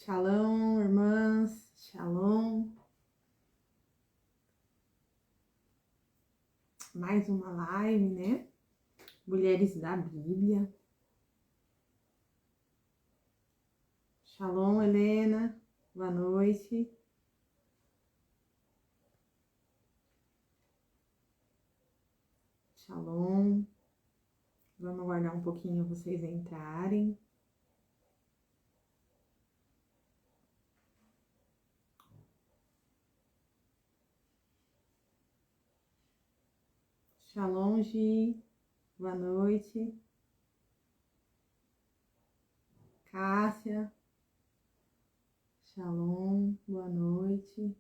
Shalom, irmãs, shalom. Mais uma live, né? Mulheres da Bíblia. Shalom, Helena. Boa noite. Shalom. Vamos aguardar um pouquinho vocês entrarem. Shalom, Gi. Boa noite. Cássia. Shalom. Boa noite.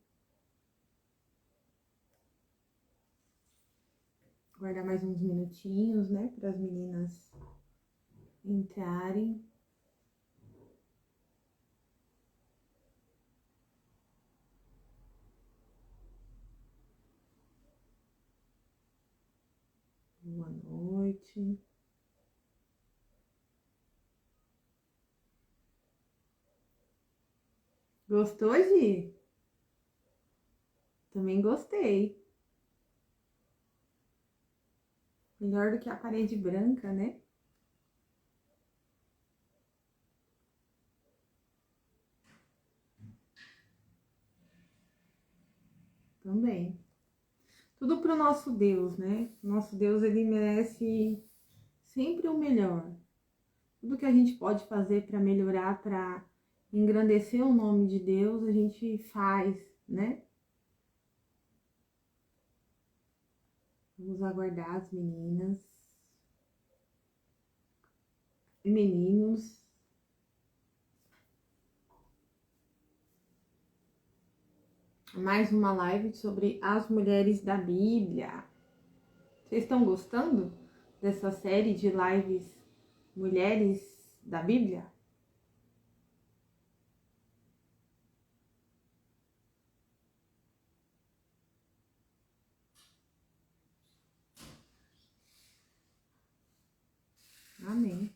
Guardar mais uns minutinhos, né? Para as meninas entrarem. Boa noite. Gostou, Gi? Também gostei. Melhor do que a parede branca, né? Também. Tudo pro nosso Deus, né? Nosso Deus, ele merece sempre o melhor. Tudo que a gente pode fazer para melhorar, para engrandecer o nome de Deus, a gente faz, né? Vamos aguardar as meninas e meninos. Mais uma live sobre as mulheres da Bíblia. Vocês estão gostando dessa série de lives Mulheres da Bíblia? Amém.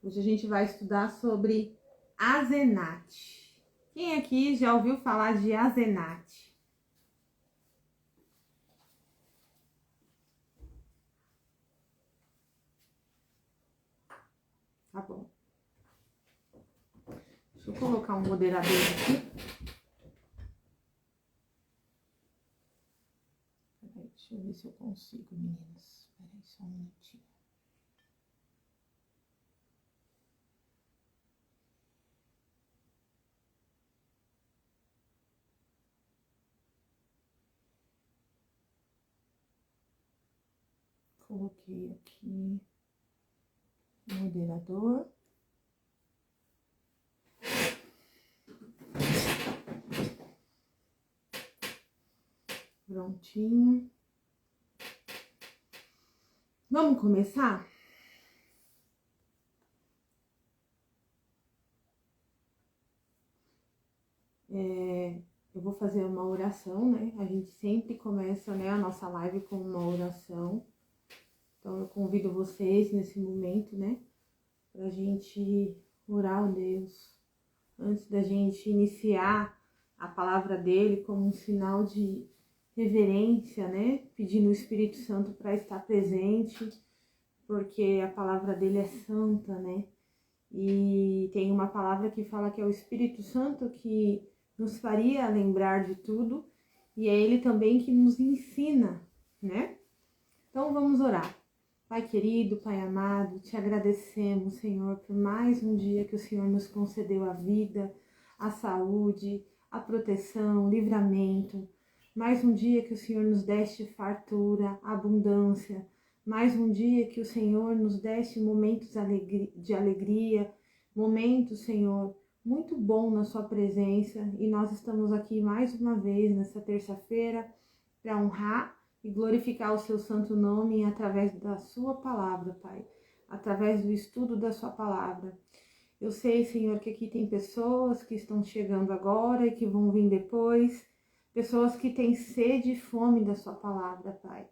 Hoje a gente vai estudar sobre Azenate. Quem aqui já ouviu falar de Azenate? Tá bom. Deixa eu colocar um moderador aqui. Peraí, deixa eu ver se eu consigo, meninas. Peraí, só um minutinho. Coloquei aqui moderador. Prontinho. Vamos começar? Eu vou fazer uma oração, né? A gente sempre começa, né, a nossa live com uma oração. Então eu convido vocês nesse momento, né, pra gente orar ao Deus, antes da gente iniciar a palavra dele como um sinal de reverência, né, pedindo o Espírito Santo para estar presente, porque a palavra dele é santa, né, e tem uma palavra que fala que é o Espírito Santo que nos faria lembrar de tudo, e é ele também que nos ensina, né? Então vamos orar. Pai querido, Pai amado, te agradecemos, Senhor, por mais um dia que o Senhor nos concedeu a vida, a saúde, a proteção, o livramento. Mais um dia que o Senhor nos deste fartura, abundância. Mais um dia que o Senhor nos deste momentos de alegria, momentos, Senhor, muito bom na sua presença. E nós estamos aqui mais uma vez nessa terça-feira para honrar e glorificar o seu santo nome através da sua palavra, Pai, através do estudo da sua palavra. Eu sei, Senhor, que aqui tem pessoas que estão chegando agora e que vão vir depois, pessoas que têm sede e fome da sua palavra, Pai.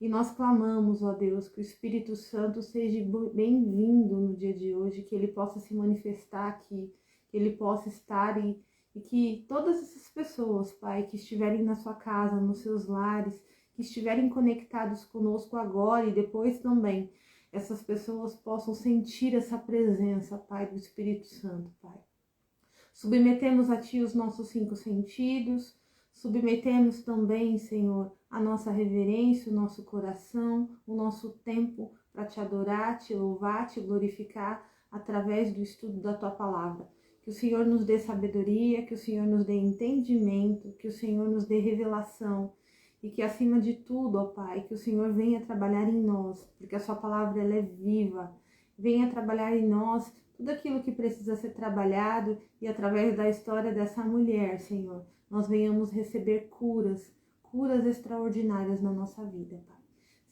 E nós clamamos, ó Deus, que o Espírito Santo seja bem-vindo no dia de hoje, que ele possa se manifestar aqui, que ele possa estar e que todas essas pessoas, Pai, que estiverem na sua casa, nos seus lares, que estiverem conectados conosco agora e depois também, essas pessoas possam sentir essa presença, Pai, do Espírito Santo, Pai. Submetemos a Ti os nossos 5 sentidos, submetemos também, Senhor, a nossa reverência, o nosso coração, o nosso tempo para Te adorar, Te louvar, Te glorificar através do estudo da Tua palavra. Que o Senhor nos dê sabedoria, que o Senhor nos dê entendimento, que o Senhor nos dê revelação e que, acima de tudo, ó Pai, que o Senhor venha trabalhar em nós, porque a Sua palavra ela é viva. Venha trabalhar em nós tudo aquilo que precisa ser trabalhado e através da história dessa mulher, Senhor, nós venhamos receber curas extraordinárias na nossa vida, Pai.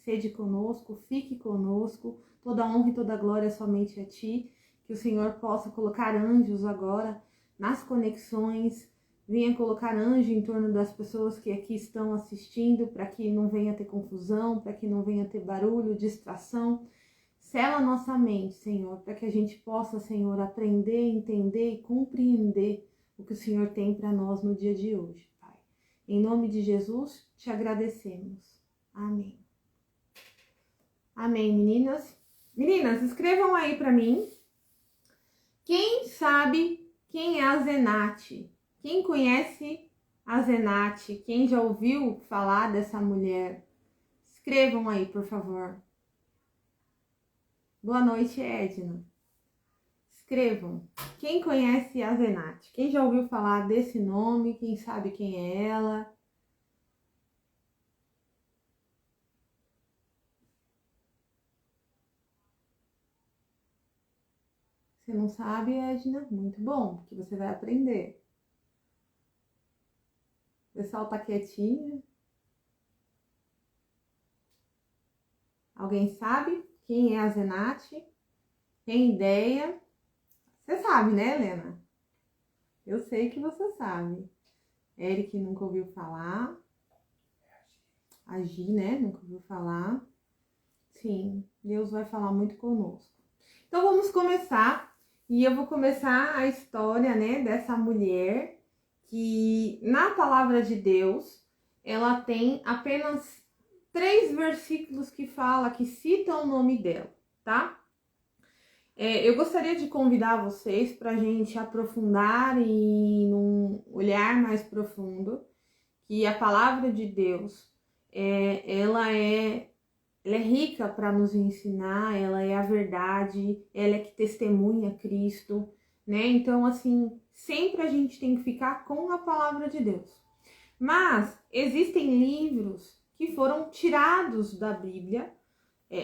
Sede conosco, fique conosco, toda honra e toda glória somente a Ti, que o Senhor possa colocar anjos agora nas conexões, venha colocar anjo em torno das pessoas que aqui estão assistindo, para que não venha ter confusão, para que não venha ter barulho, distração. Sela nossa mente, Senhor, para que a gente possa, Senhor, aprender, entender e compreender o que o Senhor tem para nós no dia de hoje, Pai. Em nome de Jesus, te agradecemos. Amém. Amém, meninas. Meninas, escrevam aí para mim. Quem sabe quem é a Zenate? Quem conhece a Zenate? Quem já ouviu falar dessa mulher? Escrevam aí, por favor. Boa noite, Edna. Escrevam. Quem conhece a Zenate? Quem já ouviu falar desse nome? Quem sabe quem é ela? Você não sabe, Edna? Muito bom, porque você vai aprender. O pessoal tá quietinho. Alguém sabe quem é a Zenate? Tem ideia? Você sabe, né, Helena? Eu sei que você sabe. Eric nunca ouviu falar. A Gi, né? Nunca ouviu falar. Sim, Deus vai falar muito conosco. Então vamos começar. E eu vou começar a história, né, dessa mulher que na palavra de Deus ela tem apenas 3 versículos que citam o nome dela, tá? Eu gostaria de convidar vocês para a gente aprofundar e num olhar mais profundo, que a palavra de Deus, ela é rica para nos ensinar, ela é a verdade, ela é que testemunha Cristo, né? Então, assim, sempre a gente tem que ficar com a palavra de Deus. Mas existem livros que foram tirados da Bíblia,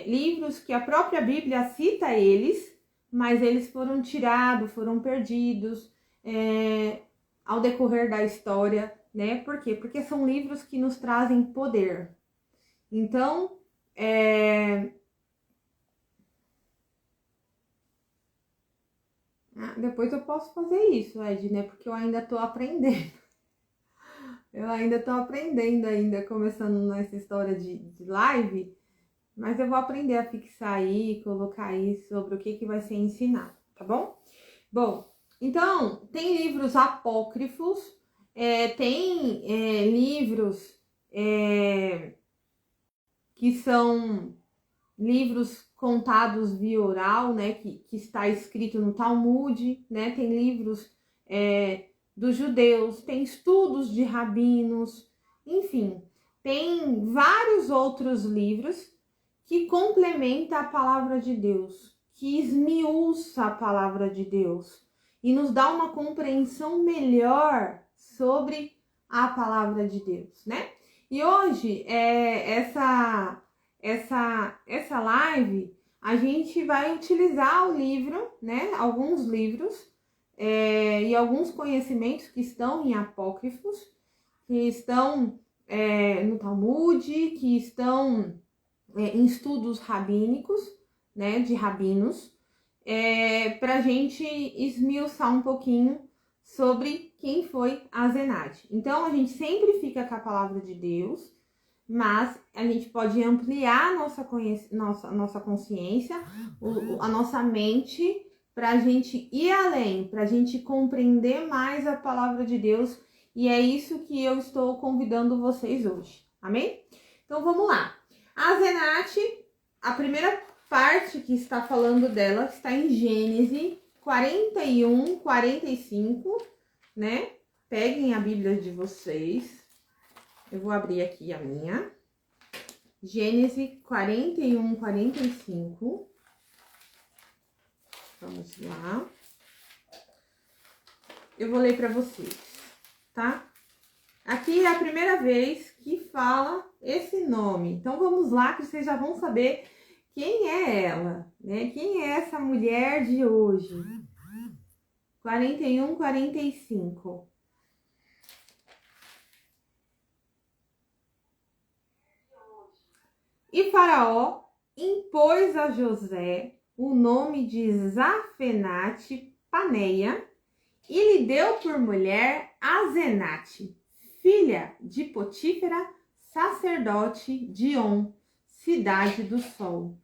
livros que a própria Bíblia cita eles, mas eles foram tirados, foram perdidos ao decorrer da história, né? Por quê? Porque são livros que nos trazem poder. Então, depois eu posso fazer isso, Ed, né? Porque eu ainda tô aprendendo. Eu ainda tô aprendendo começando nessa história de live, mas eu vou aprender a fixar aí, colocar aí sobre o que vai ser ensinado, tá bom? Bom, então, tem livros apócrifos, tem livros que são livros contados via oral, né, que está escrito no Talmud, né, tem livros dos judeus, tem estudos de rabinos, enfim, tem vários outros livros que complementam a palavra de Deus, que esmiuça a palavra de Deus e nos dá uma compreensão melhor sobre a palavra de Deus, né? E hoje, essa live, a gente vai utilizar o livro, né? Alguns livros e alguns conhecimentos que estão em apócrifos, que estão no Talmud, que estão em estudos rabínicos, né? De rabinos, para a gente esmiuçar um pouquinho sobre quem foi Asenate. Então, a gente sempre fica com a palavra de Deus, mas a gente pode ampliar a nossa consciência, a nossa mente, para a gente ir além, para a gente compreender mais a palavra de Deus. E é isso que eu estou convidando vocês hoje. Amém? Então, vamos lá. Asenate, a primeira parte que está falando dela está em Gênesis 41, 45, né? Peguem a Bíblia de vocês. Eu vou abrir aqui a minha. Gênesis 41, 45. Vamos lá. Eu vou ler para vocês, tá? Aqui é a primeira vez que fala esse nome. Então, vamos lá que vocês já vão saber quem é ela, né? Quem é essa mulher de hoje? 41, 45. E Faraó impôs a José o nome de Zafenate Paneia e lhe deu por mulher Asenate, filha de Potífera, sacerdote de On, cidade do sol.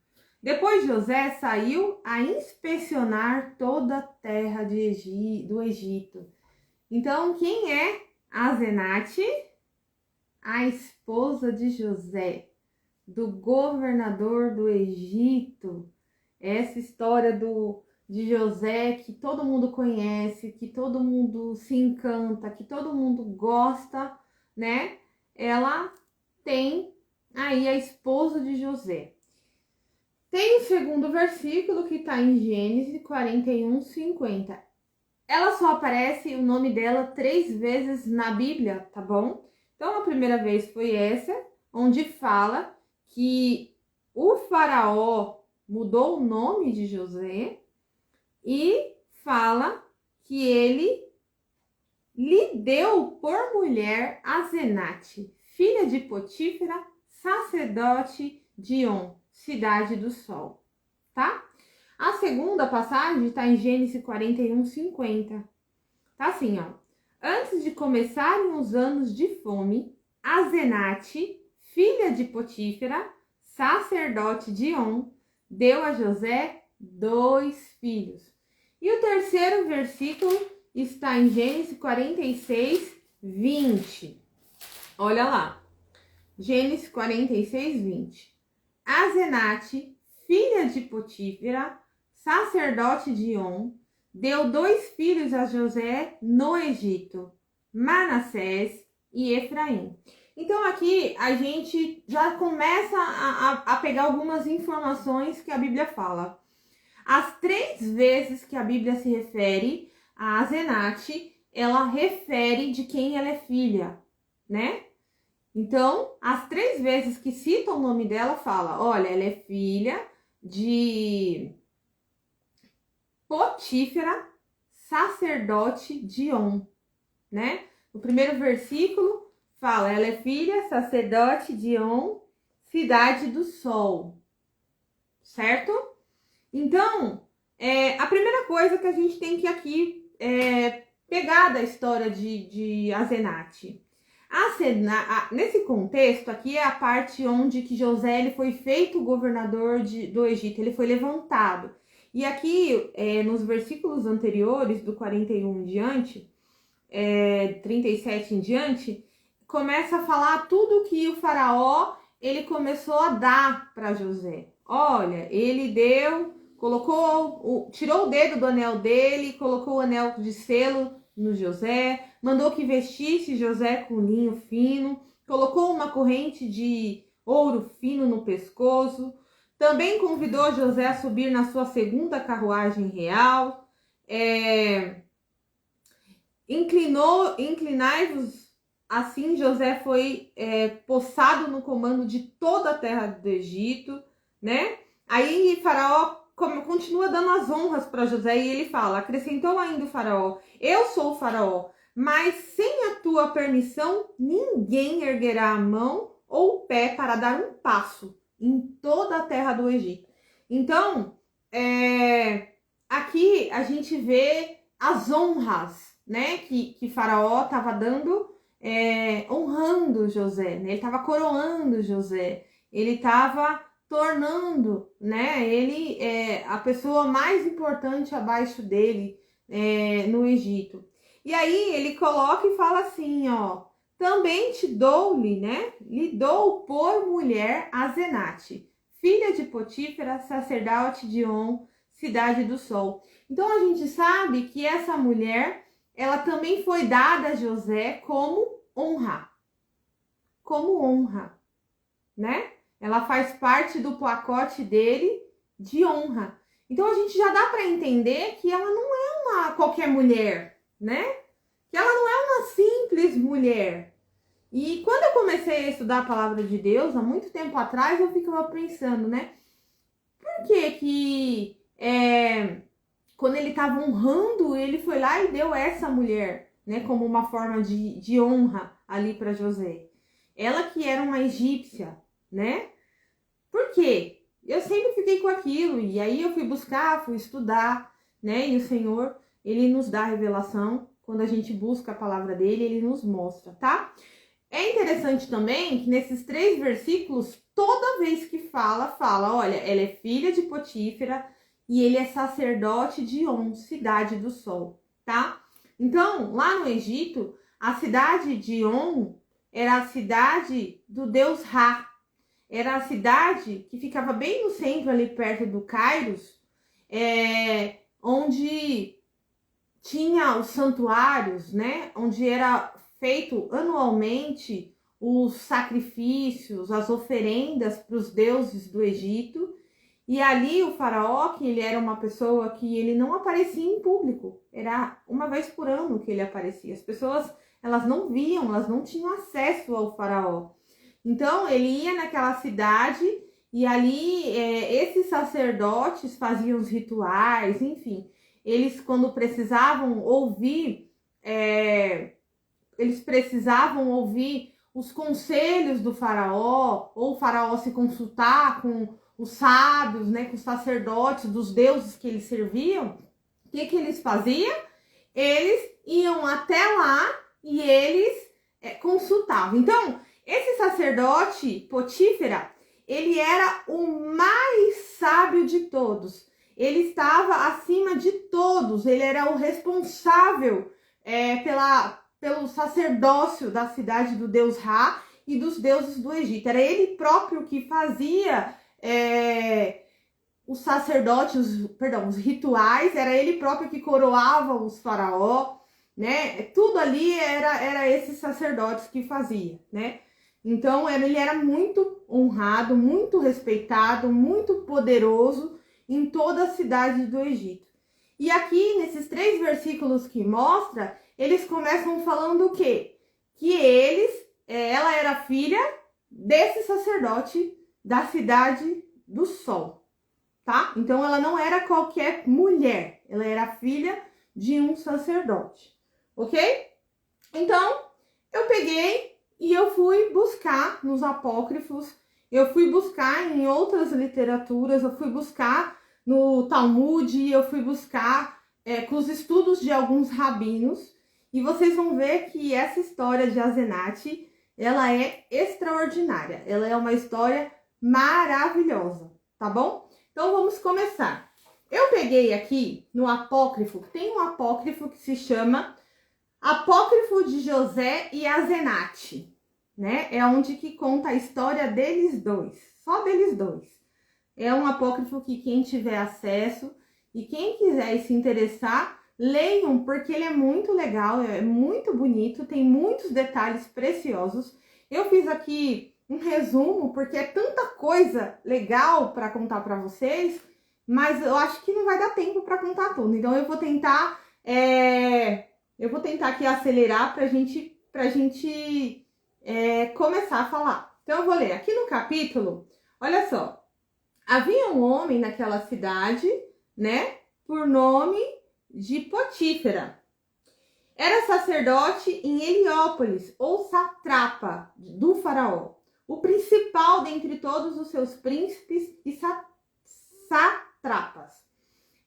Depois José saiu a inspecionar toda a terra do Egito. Então, quem é Asenate? A esposa de José, do governador do Egito. Essa história de José que todo mundo conhece, que todo mundo se encanta, que todo mundo gosta, né? Ela tem aí a esposa de José. Tem o segundo versículo que está em Gênesis 41, 50. Ela só aparece o nome dela 3 vezes na Bíblia, tá bom? Então, a primeira vez foi essa, onde fala que o faraó mudou o nome de José e fala que ele lhe deu por mulher Asenate, filha de Potífera, sacerdote de On, cidade do sol, tá? A segunda passagem está em Gênesis 41, 50. Tá assim, ó. Antes de começarem os anos de fome, Asenate, filha de Potífera, sacerdote de On, deu a José 2 filhos. E o terceiro versículo está em Gênesis 46, 20. Olha lá. Gênesis 46, 20. Asenate, filha de Potífera, sacerdote de On, deu 2 filhos a José no Egito, Manassés e Efraim. Então aqui a gente já começa a pegar algumas informações que a Bíblia fala. As 3 vezes que a Bíblia se refere a Asenate, ela refere de quem ela é filha, né? Então, as 3 vezes que cita o nome dela, fala, olha, ela é filha de Potífera, sacerdote de On, né? No primeiro versículo, fala, ela é filha, sacerdote de On, cidade do sol, certo? Então, a primeira coisa que a gente tem que aqui pegar da história de Asenate. Nesse contexto, aqui é a parte onde que José ele foi feito governador do Egito, ele foi levantado. E aqui, nos versículos anteriores, do 41 em diante, 37 em diante, começa a falar tudo que o faraó ele começou a dar para José. Olha, ele tirou o dedo do anel dele, colocou o anel de selo no José, mandou que vestisse José com linho fino, colocou uma corrente de ouro fino no pescoço, também convidou José a subir na sua segunda carruagem real, inclinai-vos, assim José foi possado no comando de toda a terra do Egito, né? Aí Faraó continua dando as honras para José e ele fala, acrescentou ainda o faraó, eu sou o faraó, mas sem a tua permissão, ninguém erguerá a mão ou o pé para dar um passo em toda a terra do Egito. Então, aqui a gente vê as honras, né, que Faraó estava dando, honrando José, né? Ele estava coroando José, ele estava tornando, né, ele a pessoa mais importante abaixo dele no Egito. E aí ele coloca e fala assim, ó, também te dou-lhe, né, lhe dou por mulher Azenate, filha de Potífera, sacerdote de On, cidade do sol. Então a gente sabe que essa mulher, ela também foi dada a José como honra, né? Ela faz parte do pacote dele de honra. Então a gente já dá para entender que ela não é uma qualquer mulher, né? Que ela não é uma simples mulher. E quando eu comecei a estudar a palavra de Deus, há muito tempo atrás, eu ficava pensando, né? Por que quando ele estava honrando, ele foi lá e deu essa mulher, né? Como uma forma de honra ali para José. Ela que era uma egípcia, né? Por quê? Eu sempre fiquei com aquilo, e aí eu fui buscar, fui estudar, né? E o Senhor, ele nos dá a revelação, quando a gente busca a palavra dele, ele nos mostra, tá? É interessante também que nesses 3 versículos, toda vez que fala, olha, ela é filha de Potífera e ele é sacerdote de On, cidade do sol, tá? Então, lá no Egito, a cidade de On era a cidade do deus Ra. Era a cidade que ficava bem no centro, ali perto do Cairos, onde tinha os santuários, né? Onde era feito anualmente os sacrifícios, as oferendas para os deuses do Egito. E ali o faraó, que ele era uma pessoa que ele não aparecia em público, era uma vez por ano que ele aparecia. As pessoas, elas não viam, elas não tinham acesso ao faraó. Então ele ia naquela cidade e ali esses sacerdotes faziam os rituais, enfim. Eles, quando precisavam ouvir, eles precisavam ouvir os conselhos do faraó, ou o faraó se consultar com os sábios, né, com os sacerdotes dos deuses que eles serviam. O que eles faziam? Eles iam até lá e eles consultavam. Então, esse sacerdote Potífera, ele era o mais sábio de todos. Ele estava acima de todos. Ele era o responsável pelo sacerdócio da cidade do deus Ra e dos deuses do Egito. Era ele próprio que fazia os sacerdotes, os rituais. Era ele próprio que coroava os faraó, né? Tudo ali era esses sacerdotes que fazia, né? Então ele era muito honrado, muito respeitado, muito poderoso em toda a cidade do Egito. E aqui, nesses 3 versículos que mostra, eles começam falando o quê? Que ela era filha desse sacerdote da cidade do sol, tá? Então ela não era qualquer mulher, ela era filha de um sacerdote, ok? Então, eu peguei e eu fui buscar nos apócrifos, eu fui buscar em outras literaturas, eu fui buscar no Talmud, eu fui buscar com os estudos de alguns rabinos, e vocês vão ver que essa história de Azenate, ela é extraordinária, ela é uma história maravilhosa, tá bom? Então vamos começar. Eu peguei aqui no apócrifo, tem um apócrifo que se chama Apócrifo de José e Azenate, né? É onde que conta a história deles dois, só deles dois. É um apócrifo que quem tiver acesso e quem quiser se interessar, leiam, porque ele é muito legal, é muito bonito, tem muitos detalhes preciosos. Eu fiz aqui um resumo, porque é tanta coisa legal para contar para vocês, mas eu acho que não vai dar tempo para contar tudo. Então eu vou tentar aqui acelerar para gente começar a falar. Então eu vou ler aqui no capítulo, olha só. Havia um homem naquela cidade, né, por nome de Potífera. Era sacerdote em Heliópolis, ou satrapa do faraó, o principal dentre todos os seus príncipes e satrapas.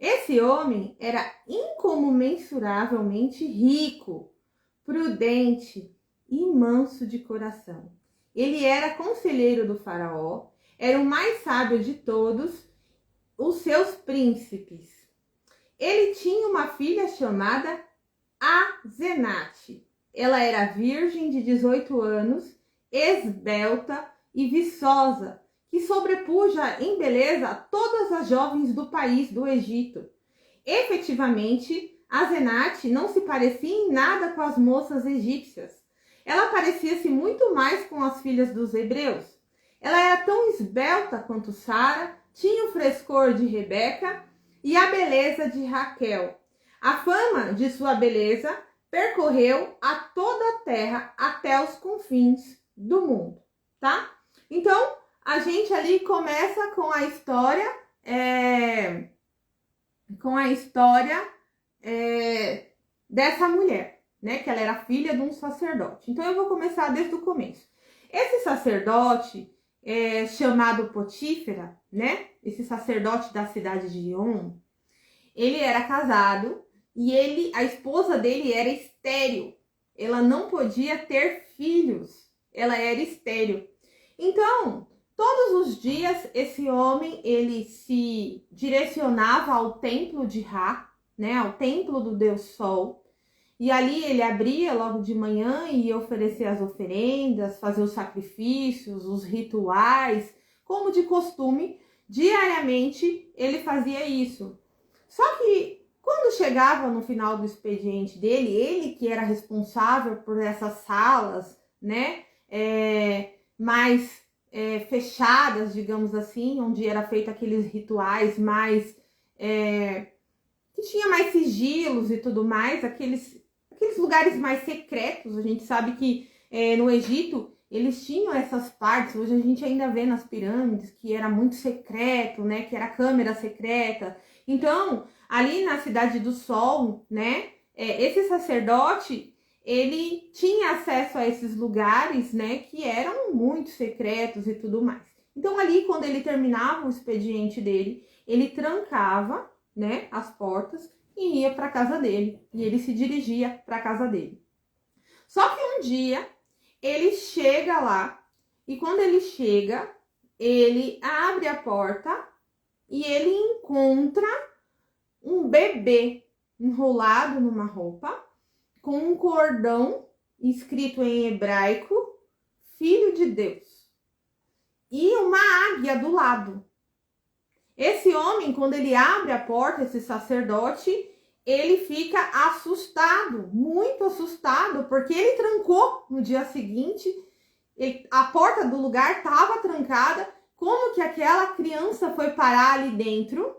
Esse homem era incomensuravelmente rico, prudente e manso de coração. Ele era conselheiro do faraó, era o mais sábio de todos os seus príncipes. Ele tinha uma filha chamada Azenate. Ela era virgem de 18 anos, esbelta e viçosa, que sobrepuja em beleza todas as jovens do país do Egito. Efetivamente, Azenate não se parecia em nada com as moças egípcias. Ela parecia-se muito mais com as filhas dos hebreus. Ela era tão esbelta quanto Sara, tinha o frescor de Rebeca e a beleza de Raquel. A fama de sua beleza percorreu a toda a terra até os confins do mundo, tá? Então, a gente ali começa com a história, dessa mulher, né? Que ela era filha de um sacerdote. Então, eu vou começar desde o começo. Esse sacerdote, chamado Potífera, né? Esse sacerdote da cidade de On, ele era casado e a esposa dele era estéril. Ela não podia ter filhos. Ela era estéril. Então, todos os dias, esse homem, ele se direcionava ao templo de Ra, né? Ao templo do Deus Sol. E ali ele abria logo de manhã e ia oferecer as oferendas, fazer os sacrifícios, os rituais. Como de costume, diariamente ele fazia isso. Só que quando chegava no final do expediente dele, ele que era responsável por essas salas, né, mais fechadas, digamos assim, onde era feito aqueles rituais mais que tinha mais sigilos e tudo mais, aqueles lugares mais secretos. A gente sabe que no Egito eles tinham essas partes, hoje a gente ainda vê nas pirâmides, que era muito secreto, né, que era câmera secreta. Então, ali na Cidade do Sol, né, esse sacerdote, ele tinha acesso a esses lugares, né, que eram muito secretos e tudo mais. Então, ali, quando ele terminava o expediente dele, ele trancava, né, as portas e ia para casa dele. E ele se dirigia para casa dele. Só que um dia, ele chega lá e quando ele chega, ele abre a porta e ele encontra um bebê enrolado numa roupa, com um cordão escrito em hebraico, Filho de Deus, e uma águia do lado. Esse homem, quando ele abre a porta, esse sacerdote, ele fica assustado, muito assustado, porque ele trancou no dia seguinte, a porta do lugar estava trancada. Como que aquela criança foi parar ali dentro?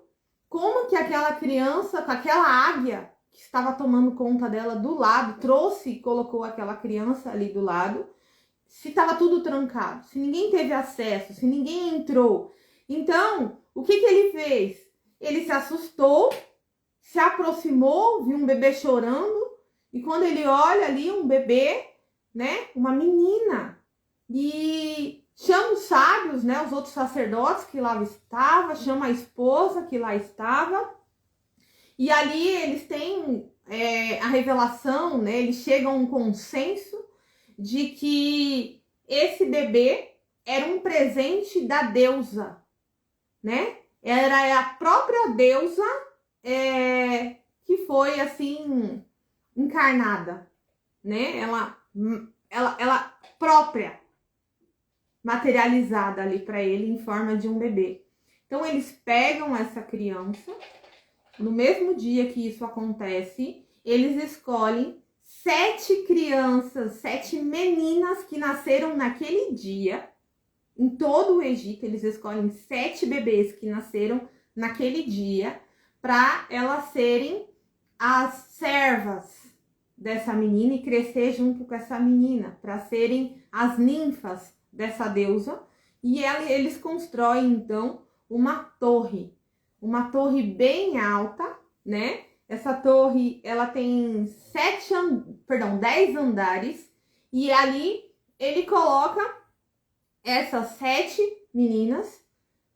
Como que aquela criança, com aquela águia que estava tomando conta dela do lado, trouxe e colocou aquela criança ali do lado, se estava tudo trancado, se ninguém teve acesso, se ninguém entrou? Então, o que ele fez? Ele se assustou, se aproximou, viu um bebê chorando, e quando ele olha ali um bebê, né, uma menina, e chama os sábios, né, os outros sacerdotes que lá estavam, chama a esposa que lá estava, e ali eles têm a revelação, né, eles chegam a um consenso de que esse bebê era um presente da deusa, né? Era a própria deusa que foi assim encarnada, né? Ela própria, materializada ali para ele em forma de um bebê. Então eles pegam essa criança, no mesmo dia que isso acontece, eles escolhem 7 crianças, 7 meninas que nasceram naquele dia. Em todo o Egito, eles escolhem 7 bebês que nasceram naquele dia para elas serem as servas dessa menina e crescer junto com essa menina, para serem as ninfas dessa deusa. E eles constroem, então, uma torre bem alta, né? Essa torre, ela tem 10 andares, e ali ele coloca essas 7 meninas,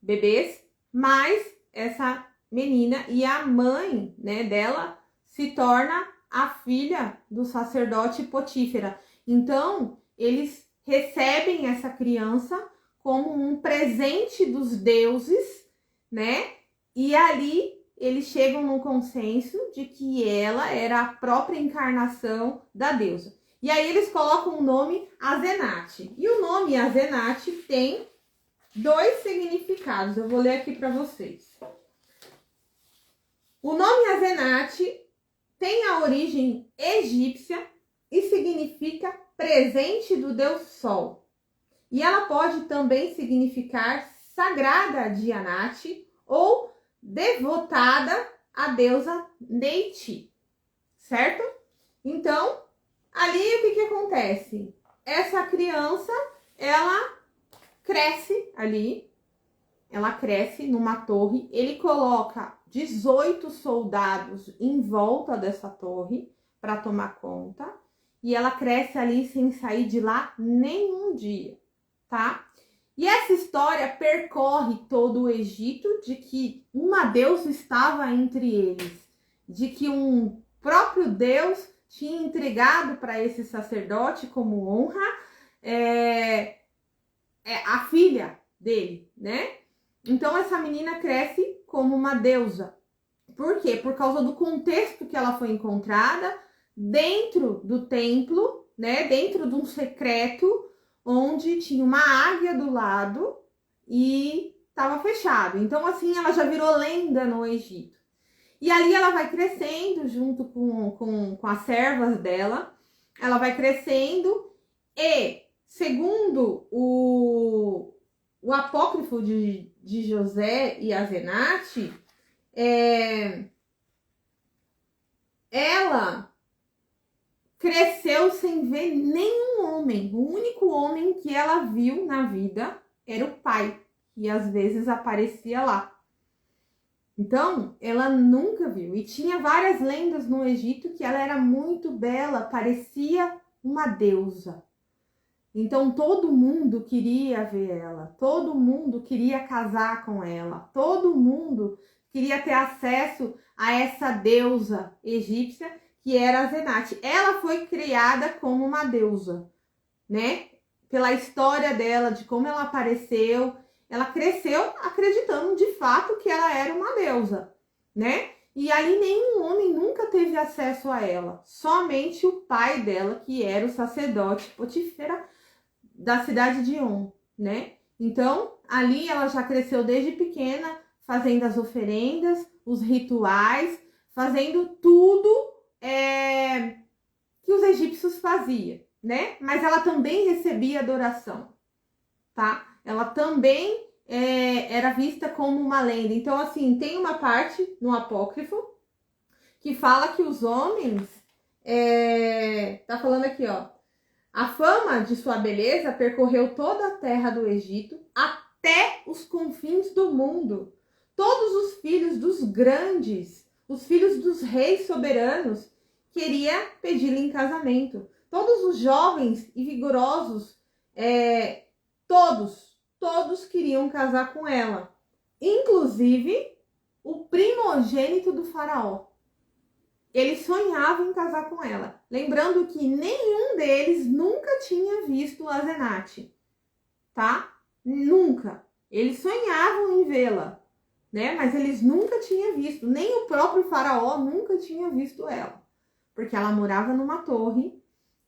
bebês, mais essa menina e a mãe, né, dela se torna a filha do sacerdote Potífera. Então, eles recebem essa criança como um presente dos deuses, né? E ali eles chegam no consenso de que ela era a própria encarnação da deusa. E aí eles colocam o nome Azenate. E o nome Azenate tem 2 significados. Eu vou ler aqui para vocês. O nome Azenate tem a origem egípcia e significa presente do deus Sol. E ela pode também significar sagrada de Anat ou devotada à deusa Neiti, certo? Então, ali o que acontece? Essa criança, ela cresce ali, ela cresce numa torre, ele coloca 18 soldados em volta dessa torre para tomar conta, e ela cresce ali sem sair de lá nenhum dia, tá? E essa história percorre todo o Egito de que uma deusa estava entre eles, de que um próprio Deus tinha entregado para esse sacerdote como honra a filha dele, né? Então essa menina cresce como uma deusa. Por quê? Por causa do contexto que ela foi encontrada dentro do templo, né? Dentro de um secreto onde tinha uma águia do lado e estava fechado. Então, assim, ela já virou lenda no Egito. E ali ela vai crescendo junto com as servas dela. Ela vai crescendo e, segundo o apócrifo de José e Azenate, ela cresceu sem ver nenhum homem. O único homem que ela viu na vida era o pai, que às vezes aparecia lá. Então, ela nunca viu. E tinha várias lendas no Egito que ela era muito bela, parecia uma deusa. Então, todo mundo queria ver ela, todo mundo queria casar com ela, todo mundo queria ter acesso a essa deusa egípcia que era Azenate. Ela foi criada como uma deusa, né? Pela história dela, de como ela apareceu, ela cresceu acreditando de fato que ela era uma deusa, né? E ali nenhum homem nunca teve acesso a ela, somente o pai dela, que era o sacerdote Potífera da cidade de On, né? Então, ali ela já cresceu desde pequena, fazendo as oferendas, os rituais, fazendo tudo que os egípcios faziam, né? Mas ela também recebia adoração, tá? Ela também era vista como uma lenda. Então, assim, tem uma parte no apócrifo que fala que os homens... tá falando aqui, ó. A fama de sua beleza percorreu toda a terra do Egito até os confins do mundo. Todos os filhos dos grandes, os filhos dos reis soberanos, queria pedi-la em casamento. Todos os jovens e vigorosos, todos queriam casar com ela. Inclusive o primogênito do faraó. Ele sonhava em casar com ela. Lembrando que nenhum deles nunca tinha visto Azenate, tá? Nunca. Eles sonhavam em vê-la, né? Mas eles nunca tinham visto. Nem o próprio faraó nunca tinha visto ela. Porque ela morava numa torre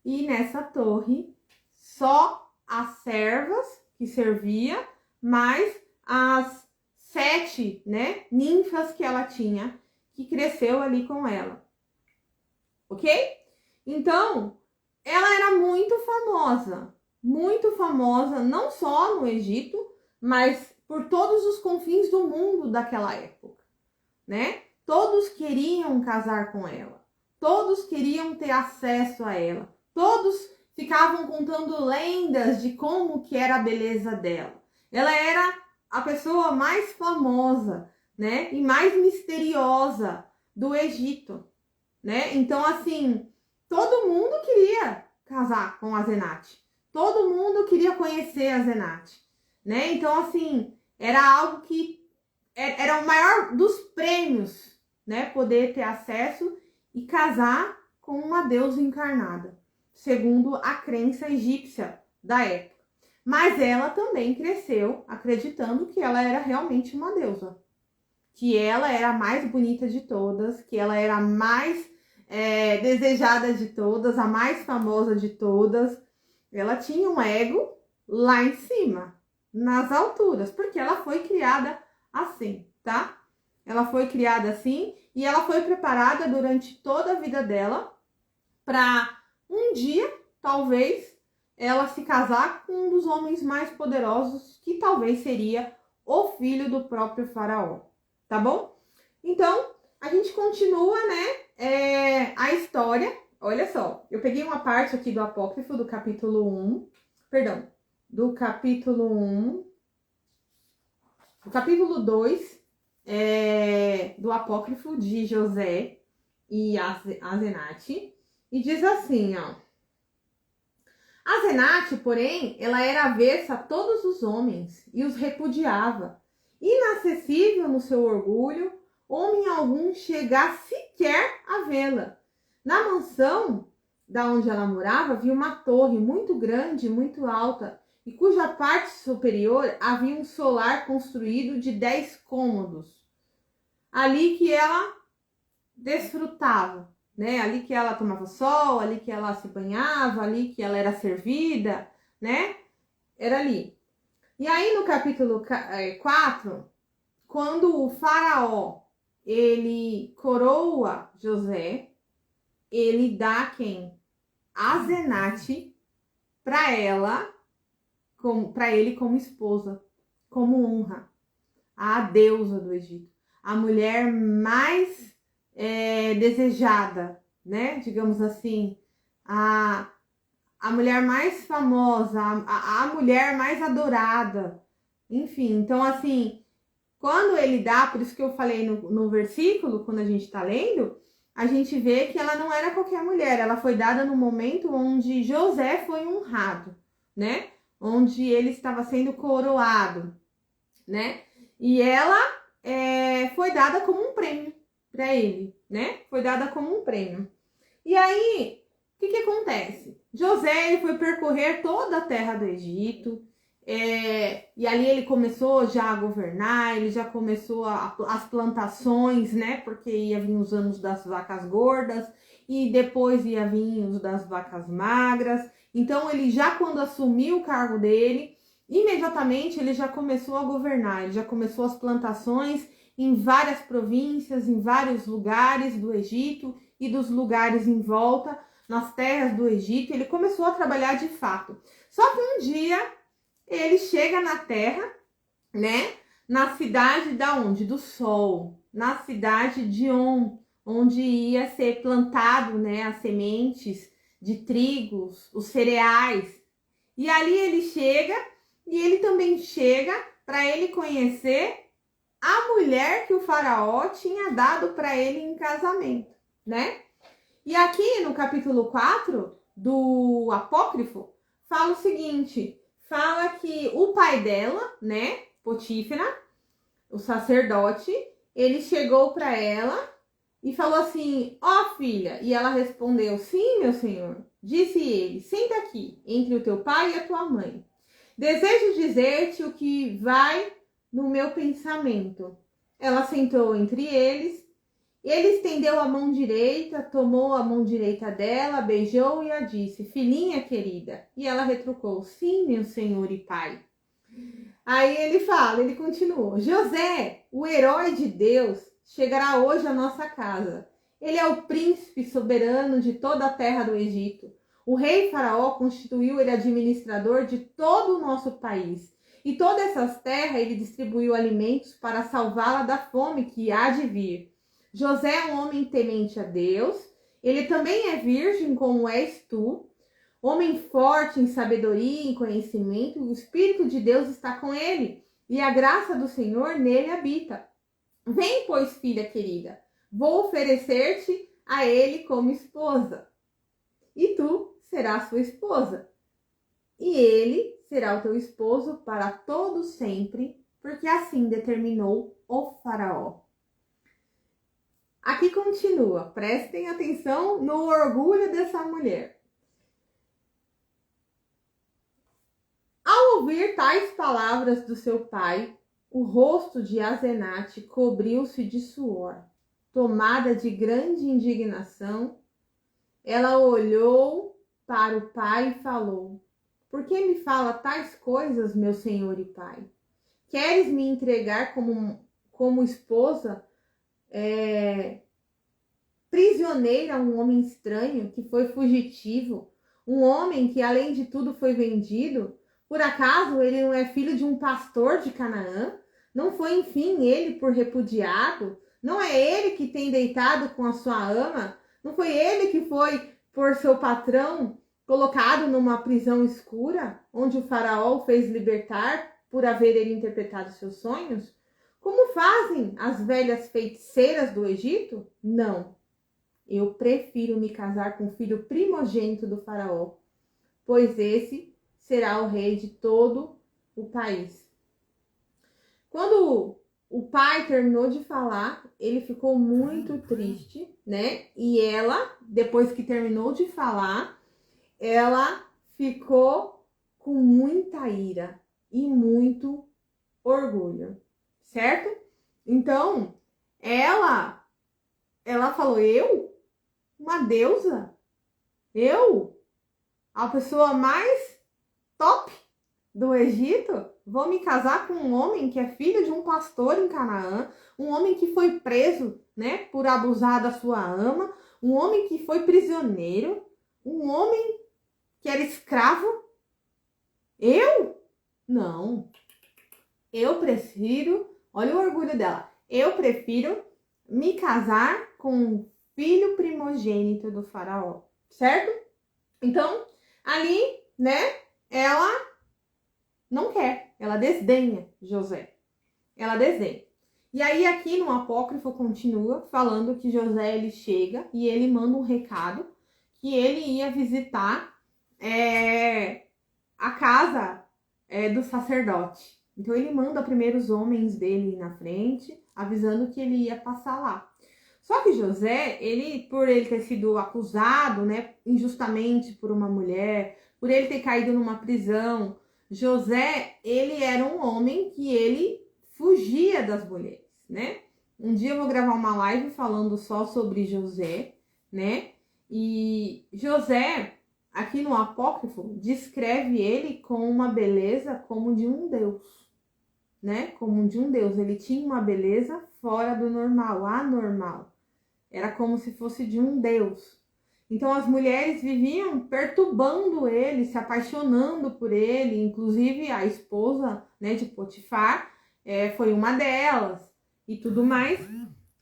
e nessa torre só as servas que servia, mais as 7, né, ninfas que ela tinha, que cresceu ali com ela. Ok? Então, ela era muito famosa, não só no Egito, mas por todos os confins do mundo daquela época, né? Todos queriam casar com ela, todos queriam ter acesso a ela, todos ficavam contando lendas de como que era a beleza dela. Ela era a pessoa mais famosa, né? E mais misteriosa do Egito, né? Então, assim, todo mundo queria casar com Azenate. Todo mundo queria conhecer Azenate, né? Então, assim, era algo que era o maior dos prêmios, né? Poder ter acesso e casar com uma deusa encarnada, segundo a crença egípcia da época. Mas ela também cresceu acreditando que ela era realmente uma deusa, que ela era a mais bonita de todas, que ela era a mais desejada de todas, a mais famosa de todas. Ela tinha um ego lá em cima, nas alturas, porque ela foi criada assim, tá? Ela foi criada assim e ela foi preparada durante toda a vida dela para um dia, talvez, ela se casar com um dos homens mais poderosos, que talvez seria o filho do próprio faraó, tá bom? Então, a gente continua, né, a história. Olha só, eu peguei uma parte aqui do apócrifo do capítulo 1, perdão, do capítulo 2, do apócrifo de José e Asenate, e diz assim, ó: Asenate, porém, ela era avessa a todos os homens e os repudiava. Inacessível no seu orgulho, homem algum chegar sequer a vê-la. Na mansão da onde ela morava havia uma torre muito grande e muito alta, e cuja parte superior havia um solar construído de 10 cômodos. Ali que ela desfrutava, né? Ali que ela tomava sol, ali que ela se banhava, ali que ela era servida, né? Era ali. E aí no capítulo 4, quando o faraó, ele coroa José, ele dá quem? Asenate para ele como esposa, como honra, a deusa do Egito, a mulher mais desejada, né? Digamos assim, a mulher mais famosa, a mulher mais adorada, enfim. Então, assim, quando ele dá, por isso que eu falei no versículo, quando a gente está lendo, a gente vê que ela não era qualquer mulher, ela foi dada no momento onde José foi honrado, né? Onde ele estava sendo coroado, né? E ela foi dada como um prêmio para ele, né? Foi dada como um prêmio. E aí, o que acontece? José ele foi percorrer toda a terra do Egito, e ali ele começou já a governar, ele já começou as plantações, né? Porque ia vir os anos das vacas gordas e depois ia vir os das vacas magras. Então ele já quando assumiu o cargo dele, imediatamente ele já começou a governar, ele já começou as plantações em várias províncias, em vários lugares do Egito e dos lugares em volta, nas terras do Egito. Ele começou a trabalhar de fato. Só que um dia ele chega na terra, né? Na cidade da onde? Do Sol, na cidade de On, onde ia ser plantado, né, as sementes de trigos, os cereais. E ali ele chega e ele também chega para ele conhecer a mulher que o faraó tinha dado para ele em casamento, né? E aqui no capítulo 4 do apócrifo fala o seguinte, fala que o pai dela, né, Potífera, o sacerdote, ele chegou para ela e falou assim: ó filha, e ela respondeu: sim, meu senhor. Disse ele: senta aqui, entre o teu pai e a tua mãe. Desejo dizer-te o que vai no meu pensamento. Ela sentou entre eles. Ele estendeu a mão direita, tomou a mão direita dela, beijou e a disse: filhinha querida. E ela retrucou: sim, meu senhor e pai. Aí ele continuou: José, o herói de Deus, chegará hoje à nossa casa. Ele é o príncipe soberano de toda a terra do Egito. O rei Faraó constituiu ele administrador de todo o nosso país. E todas essas terras ele distribuiu alimentos para salvá-la da fome que há de vir. José é um homem temente a Deus. Ele também é virgem, como és tu. Homem forte em sabedoria e em conhecimento, o Espírito de Deus está com ele, e a graça do Senhor nele habita. Vem, pois, filha querida, vou oferecer-te a ele como esposa, e tu serás sua esposa, e ele será o teu esposo para todo sempre, porque assim determinou o faraó. Aqui continua, prestem atenção no orgulho dessa mulher. Ao ouvir tais palavras do seu pai, o rosto de Asenate cobriu-se de suor. Tomada de grande indignação, ela olhou para o pai e falou: Por que me fala tais coisas, meu senhor e pai? Queres me entregar como esposa prisioneira a um homem estranho que foi fugitivo, um homem que além de tudo foi vendido? Por acaso ele não é filho de um pastor de Canaã? Não foi, enfim, ele por repudiado? Não é ele que tem deitado com a sua ama? Não foi ele que foi, por seu patrão, colocado numa prisão escura, onde o faraó o fez libertar por haver ele interpretado seus sonhos? Como fazem as velhas feiticeiras do Egito? Não. Eu prefiro me casar com o filho primogênito do faraó, pois esse será o rei de todo o país. Quando o pai terminou de falar, ele ficou muito triste, né? E ela, depois que terminou de falar, ela ficou com muita ira e muito orgulho, certo? Então, ela falou: eu? Uma deusa? Eu? A pessoa mais top do Egito? Vou me casar com um homem que é filho de um pastor em Canaã, um homem que foi preso, né, por abusar da sua ama, um homem que foi prisioneiro, um homem que era escravo? Eu? Não. Eu prefiro, olha o orgulho dela, eu prefiro me casar com o filho primogênito do faraó, certo? Então, ali, né, ela não quer, ela desdenha José, ela desdenha. E aí aqui no apócrifo continua falando que José ele chega e ele manda um recado que ele ia visitar a casa do sacerdote. Então ele manda primeiro os homens dele na frente, avisando que ele ia passar lá. Só que José, por ele ter sido acusado, né, injustamente por uma mulher, por ele ter caído numa prisão, José, ele era um homem que ele fugia das mulheres, né? Um dia eu vou gravar uma live falando só sobre José, né? E José, aqui no apócrifo, descreve ele com uma beleza como de um deus, né? Como de um deus. Ele tinha uma beleza fora do normal, anormal. Era como se fosse de um deus. Então as mulheres viviam perturbando ele, se apaixonando por ele, inclusive a esposa, né, de Potifar foi uma delas e tudo mais.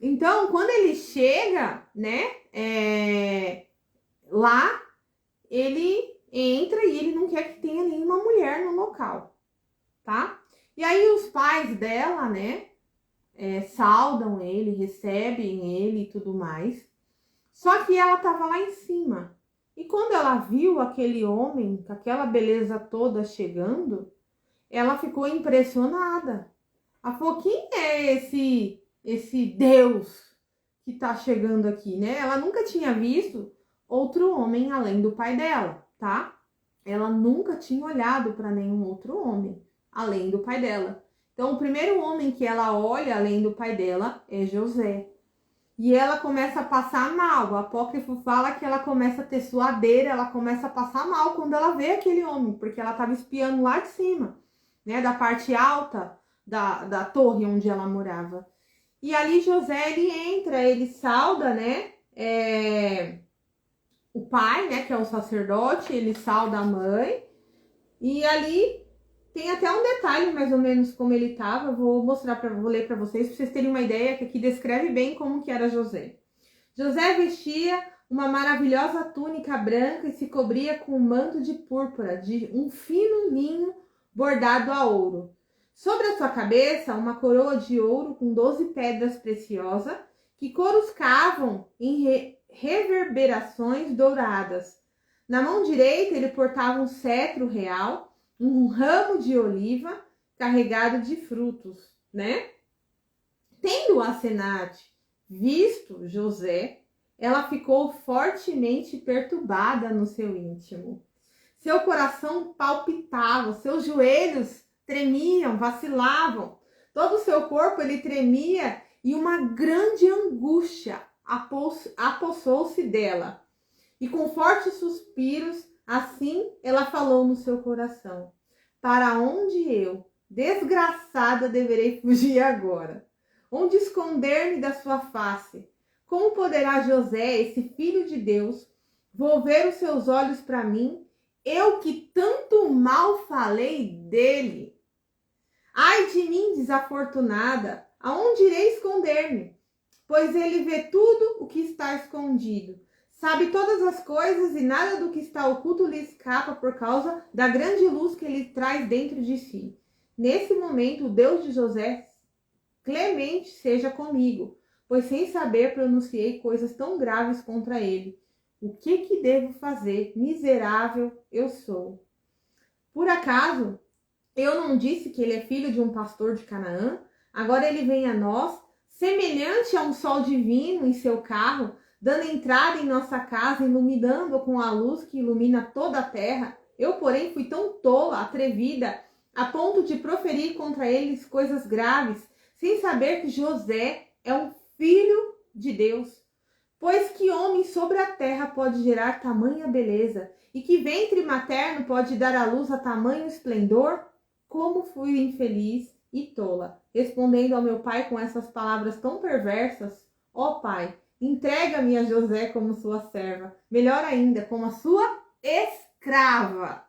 Então quando ele chega, né, lá, ele entra e ele não quer que tenha nenhuma mulher no local, tá? E aí os pais dela, né, saudam ele, recebem ele e tudo mais. Só que ela estava lá em cima. E quando ela viu aquele homem, com aquela beleza toda chegando, ela ficou impressionada. Ela falou: quem é esse Deus que está chegando aqui, né? Ela nunca tinha visto outro homem além do pai dela, tá? Ela nunca tinha olhado para nenhum outro homem além do pai dela. Então, o primeiro homem que ela olha além do pai dela é José. E ela começa a passar mal. O apócrifo fala que ela começa a ter suadeira, ela começa a passar mal quando ela vê aquele homem, porque ela estava espiando lá de cima, né, da parte alta da torre onde ela morava. E ali José, ele entra, ele sauda, né, o pai, né, que é o sacerdote, ele sauda a mãe, e ali tem até um detalhe mais ou menos como ele estava. Vou ler para vocês terem uma ideia, que aqui descreve bem como que era José. José vestia uma maravilhosa túnica branca e se cobria com um manto de púrpura, de um fino linho bordado a ouro. Sobre a sua cabeça, uma coroa de ouro com 12 pedras preciosas que coruscavam em reverberações douradas. Na mão direita ele portava um cetro real, um ramo de oliva carregado de frutos, né? Tendo Asenate visto José, ela ficou fortemente perturbada no seu íntimo. Seu coração palpitava, seus joelhos tremiam, vacilavam. Todo o seu corpo ele tremia e uma grande angústia apossou-se dela. E com fortes suspiros, assim ela falou no seu coração: para onde eu, desgraçada, deverei fugir agora? Onde esconder-me da sua face? Como poderá José, esse filho de Deus, volver os seus olhos para mim, eu que tanto mal falei dele? Ai de mim, desafortunada, aonde irei esconder-me? Pois ele vê tudo o que está escondido. Sabe todas as coisas e nada do que está oculto lhe escapa por causa da grande luz que ele traz dentro de si. Nesse momento, o Deus de José clemente seja comigo, pois sem saber pronunciei coisas tão graves contra ele. O que devo fazer? Miserável eu sou. Por acaso, eu não disse que ele é filho de um pastor de Canaã? Agora ele vem a nós, semelhante a um sol divino em seu carro, dando entrada em nossa casa, iluminando com a luz que ilumina toda a terra. Eu, porém, fui tão tola, atrevida, a ponto de proferir contra eles coisas graves, sem saber que José é um filho de Deus. Pois que homem sobre a terra pode gerar tamanha beleza? E que ventre materno pode dar à luz a tamanho esplendor? Como fui infeliz e tola, respondendo ao meu pai com essas palavras tão perversas. Ó pai, entrega-me a José como sua serva, melhor ainda, como a sua escrava.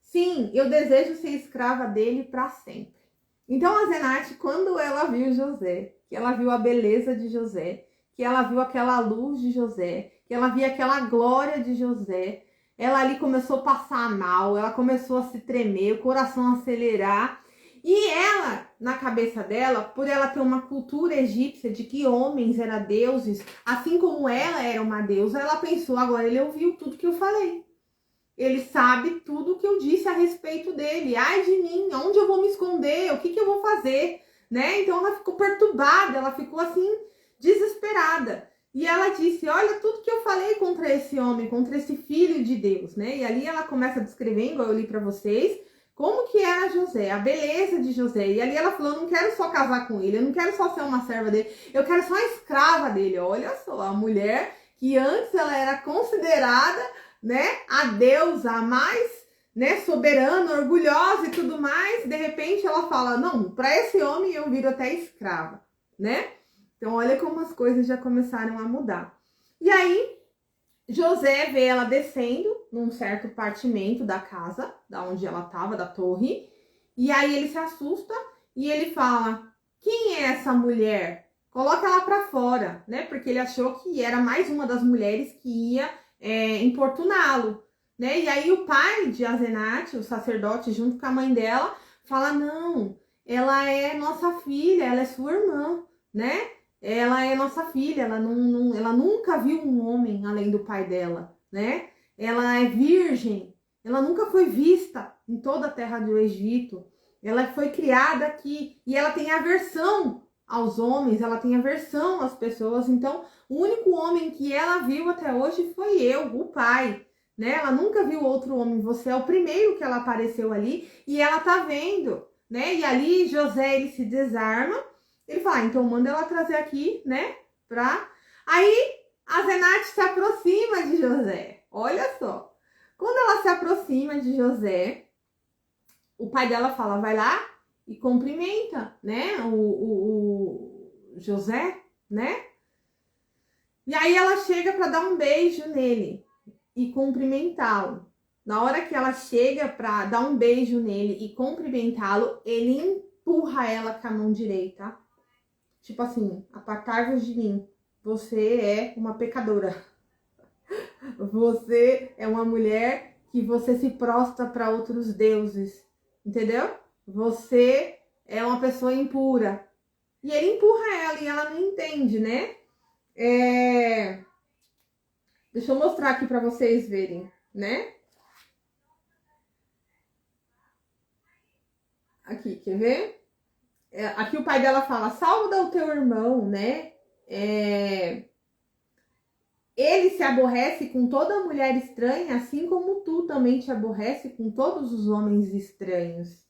Sim, eu desejo ser escrava dele para sempre. Então a Asenate, quando ela viu José, que ela viu a beleza de José, que ela viu aquela luz de José, que ela viu aquela glória de José, ela ali começou a passar mal, ela começou a se tremer, o coração a acelerar. E ela, na cabeça dela, por ela ter uma cultura egípcia de que homens eram deuses, assim como ela era uma deusa, ela pensou, agora ele ouviu tudo que eu falei. Ele sabe tudo que eu disse a respeito dele. Ai de mim, onde eu vou me esconder? O que eu vou fazer? Né? Então ela ficou perturbada, ela ficou assim, desesperada. E ela disse, olha tudo que eu falei contra esse homem, contra esse filho de Deus, né? E ali ela começa a descrever, igual eu li para vocês, como que era José, a beleza de José. E ali ela falou, eu não quero só casar com ele, eu não quero só ser uma serva dele, eu quero só a escrava dele. Olha só, a mulher que antes ela era considerada, né, a deusa mais, né, soberana, orgulhosa e tudo mais, de repente ela fala, não, para esse homem eu viro até escrava, né? Então olha como as coisas já começaram a mudar. E aí José vê ela descendo num certo partimento da casa, da onde ela estava, da torre, e aí ele se assusta e ele fala, quem é essa mulher? Coloca ela para fora, né? Porque ele achou que era mais uma das mulheres que ia importuná-lo, né? E aí o pai de Asenate, o sacerdote, junto com a mãe dela, fala, não, ela é nossa filha, ela é sua irmã, né? Ela é nossa filha, ela nunca viu um homem além do pai dela, né? Ela é virgem, ela nunca foi vista em toda a terra do Egito, ela foi criada aqui e ela tem aversão aos homens, ela tem aversão às pessoas, então o único homem que ela viu até hoje foi eu, o pai, né? Ela nunca viu outro homem, você é o primeiro que ela apareceu ali e ela tá vendo, né? E ali José, ele se desarma, ele fala, então manda ela trazer aqui, né? Aí Asenate se aproxima de José, olha só. Quando ela se aproxima de José, o pai dela fala, vai lá e cumprimenta, né? O José, né? E aí ela chega para dar um beijo nele e cumprimentá-lo. Na hora que ela chega para dar um beijo nele e cumprimentá-lo, ele empurra ela com a mão direita. Tipo assim, apartai-vos de mim. Você é uma pecadora. Você é uma mulher que você se prostra para outros deuses. Entendeu? Você é uma pessoa impura. E ele empurra ela e ela não entende, né? Deixa eu mostrar aqui para vocês verem, né? Aqui, quer ver? Aqui o pai dela fala, salva o teu irmão, né? Ele se aborrece com toda mulher estranha, assim como tu também te aborrece com todos os homens estranhos.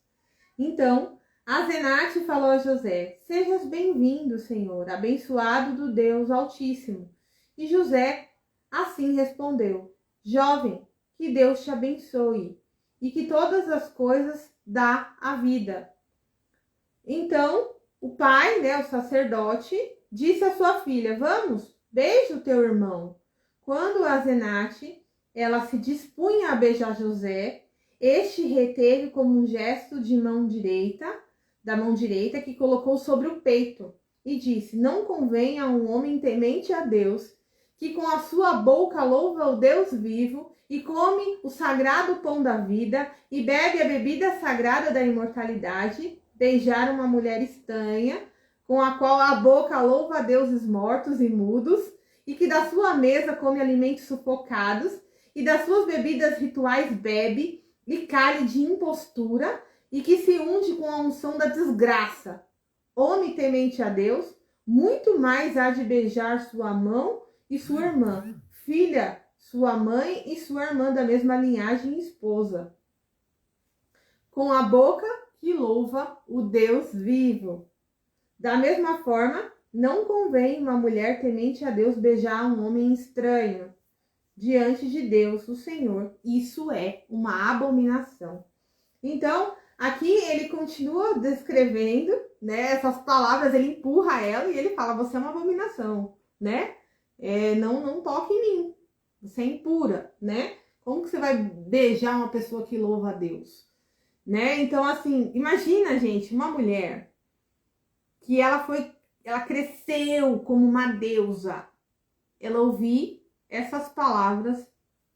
Então, Asenate falou a José, sejas bem-vindo, Senhor, abençoado do Deus Altíssimo. E José assim respondeu, jovem, que Deus te abençoe e que todas as coisas dá a vida. Então, o pai, né, o sacerdote, disse à sua filha, vamos, beije o teu irmão. Quando Asenate, ela se dispunha a beijar José, este reteve como um gesto de da mão direita que colocou sobre o peito e disse, não convém a um homem temente a Deus, que com a sua boca louva o Deus vivo e come o sagrado pão da vida e bebe a bebida sagrada da imortalidade, beijar uma mulher estranha, com a qual a boca louva a deuses mortos e mudos, e que da sua mesa come alimentos sufocados, e das suas bebidas rituais bebe, e cale de impostura, e que se unge com a unção da desgraça. Homem temente a Deus, muito mais há de beijar sua mão e sua irmã, filha, sua mãe e sua irmã da mesma linhagem e esposa. Com a boca que louva o Deus vivo. Da mesma forma, não convém uma mulher temente a Deus beijar um homem estranho. Diante de Deus, o Senhor, isso é uma abominação. Então, aqui ele continua descrevendo, né, essas palavras, ele empurra ela e ele fala, você é uma abominação, né? Não toque em mim, você é impura, né? Como que você vai beijar uma pessoa que louva a Deus? Né? Então, assim, imagina, gente, uma mulher que ela cresceu como uma deusa. Ela ouvir essas palavras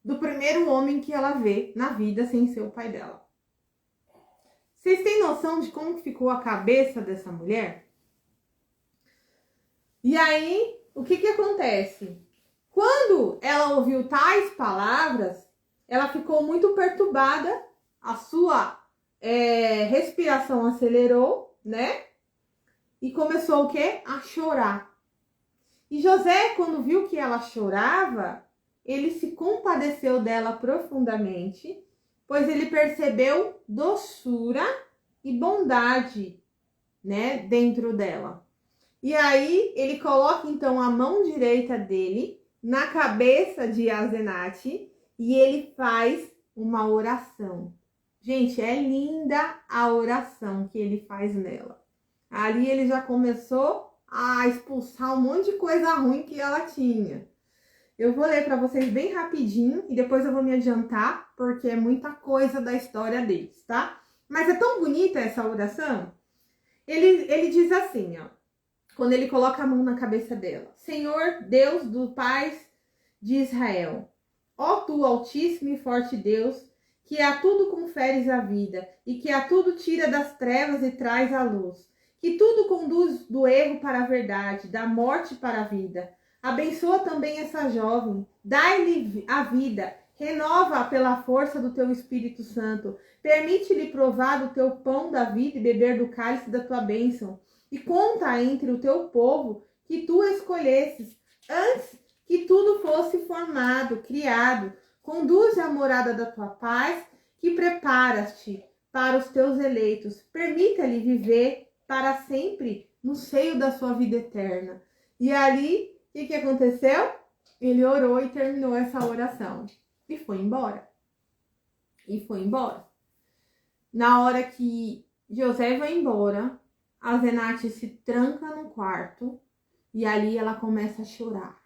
do primeiro homem que ela vê na vida sem ser o pai dela. Vocês têm noção de como ficou a cabeça dessa mulher? E aí, o que acontece? Quando ela ouviu tais palavras, ela ficou muito perturbada, a sua respiração acelerou, né? E começou o quê? A chorar. E José, quando viu que ela chorava, ele se compadeceu dela profundamente, pois ele percebeu doçura e bondade, né, dentro dela. E aí ele coloca então a mão direita dele na cabeça de Asenate e ele faz uma oração. Gente, é linda a oração que ele faz nela. Ali ele já começou a expulsar um monte de coisa ruim que ela tinha. Eu vou ler para vocês bem rapidinho e depois eu vou me adiantar, porque é muita coisa da história deles, tá? Mas é tão bonita essa oração. Ele diz assim, ó, quando ele coloca a mão na cabeça dela. Senhor, Deus dos pais de Israel, ó tu altíssimo e forte Deus, que a tudo conferes a vida e que a tudo tira das trevas e traz à luz, que tudo conduz do erro para a verdade, da morte para a vida. Abençoa também essa jovem, dai-lhe a vida, renova-a pela força do teu Espírito Santo, permite-lhe provar do teu pão da vida e beber do cálice da tua bênção, e conta entre o teu povo que tu escolhesses, antes que tudo fosse formado, criado. Conduze a morada da tua paz, que preparas-te para os teus eleitos. Permita-lhe viver para sempre no seio da sua vida eterna. E ali, o que aconteceu? Ele orou e terminou essa oração. E foi embora. Na hora que José vai embora, Asenate se tranca no quarto e ali ela começa a chorar.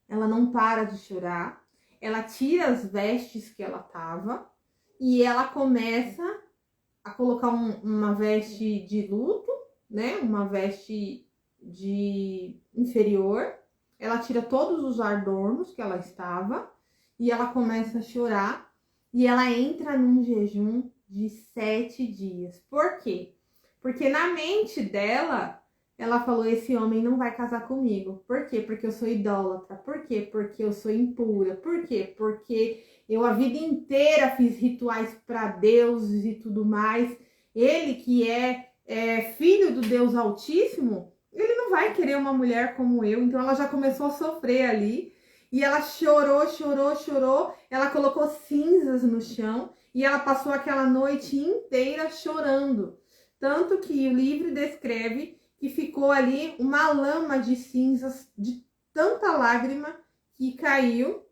Ela não para de chorar. Ela tira as vestes que ela tava e ela começa a colocar uma veste de luto, né? Uma veste de inferior. Ela tira todos os adornos que ela estava e ela começa a chorar e ela entra num jejum de 7 dias. Por quê? Porque na mente dela, ela falou, esse homem não vai casar comigo. Por quê? Porque eu sou idólatra. Por quê? Porque eu sou impura. Por quê? Porque eu a vida inteira fiz rituais para deuses e tudo mais. Ele que é filho do Deus Altíssimo, ele não vai querer uma mulher como eu. Então ela já começou a sofrer ali. E ela chorou, chorou, chorou. Ela colocou cinzas no chão e ela passou aquela noite inteira chorando. Tanto que o livro descreve que ficou ali uma lama de cinzas, de tanta lágrima que caiu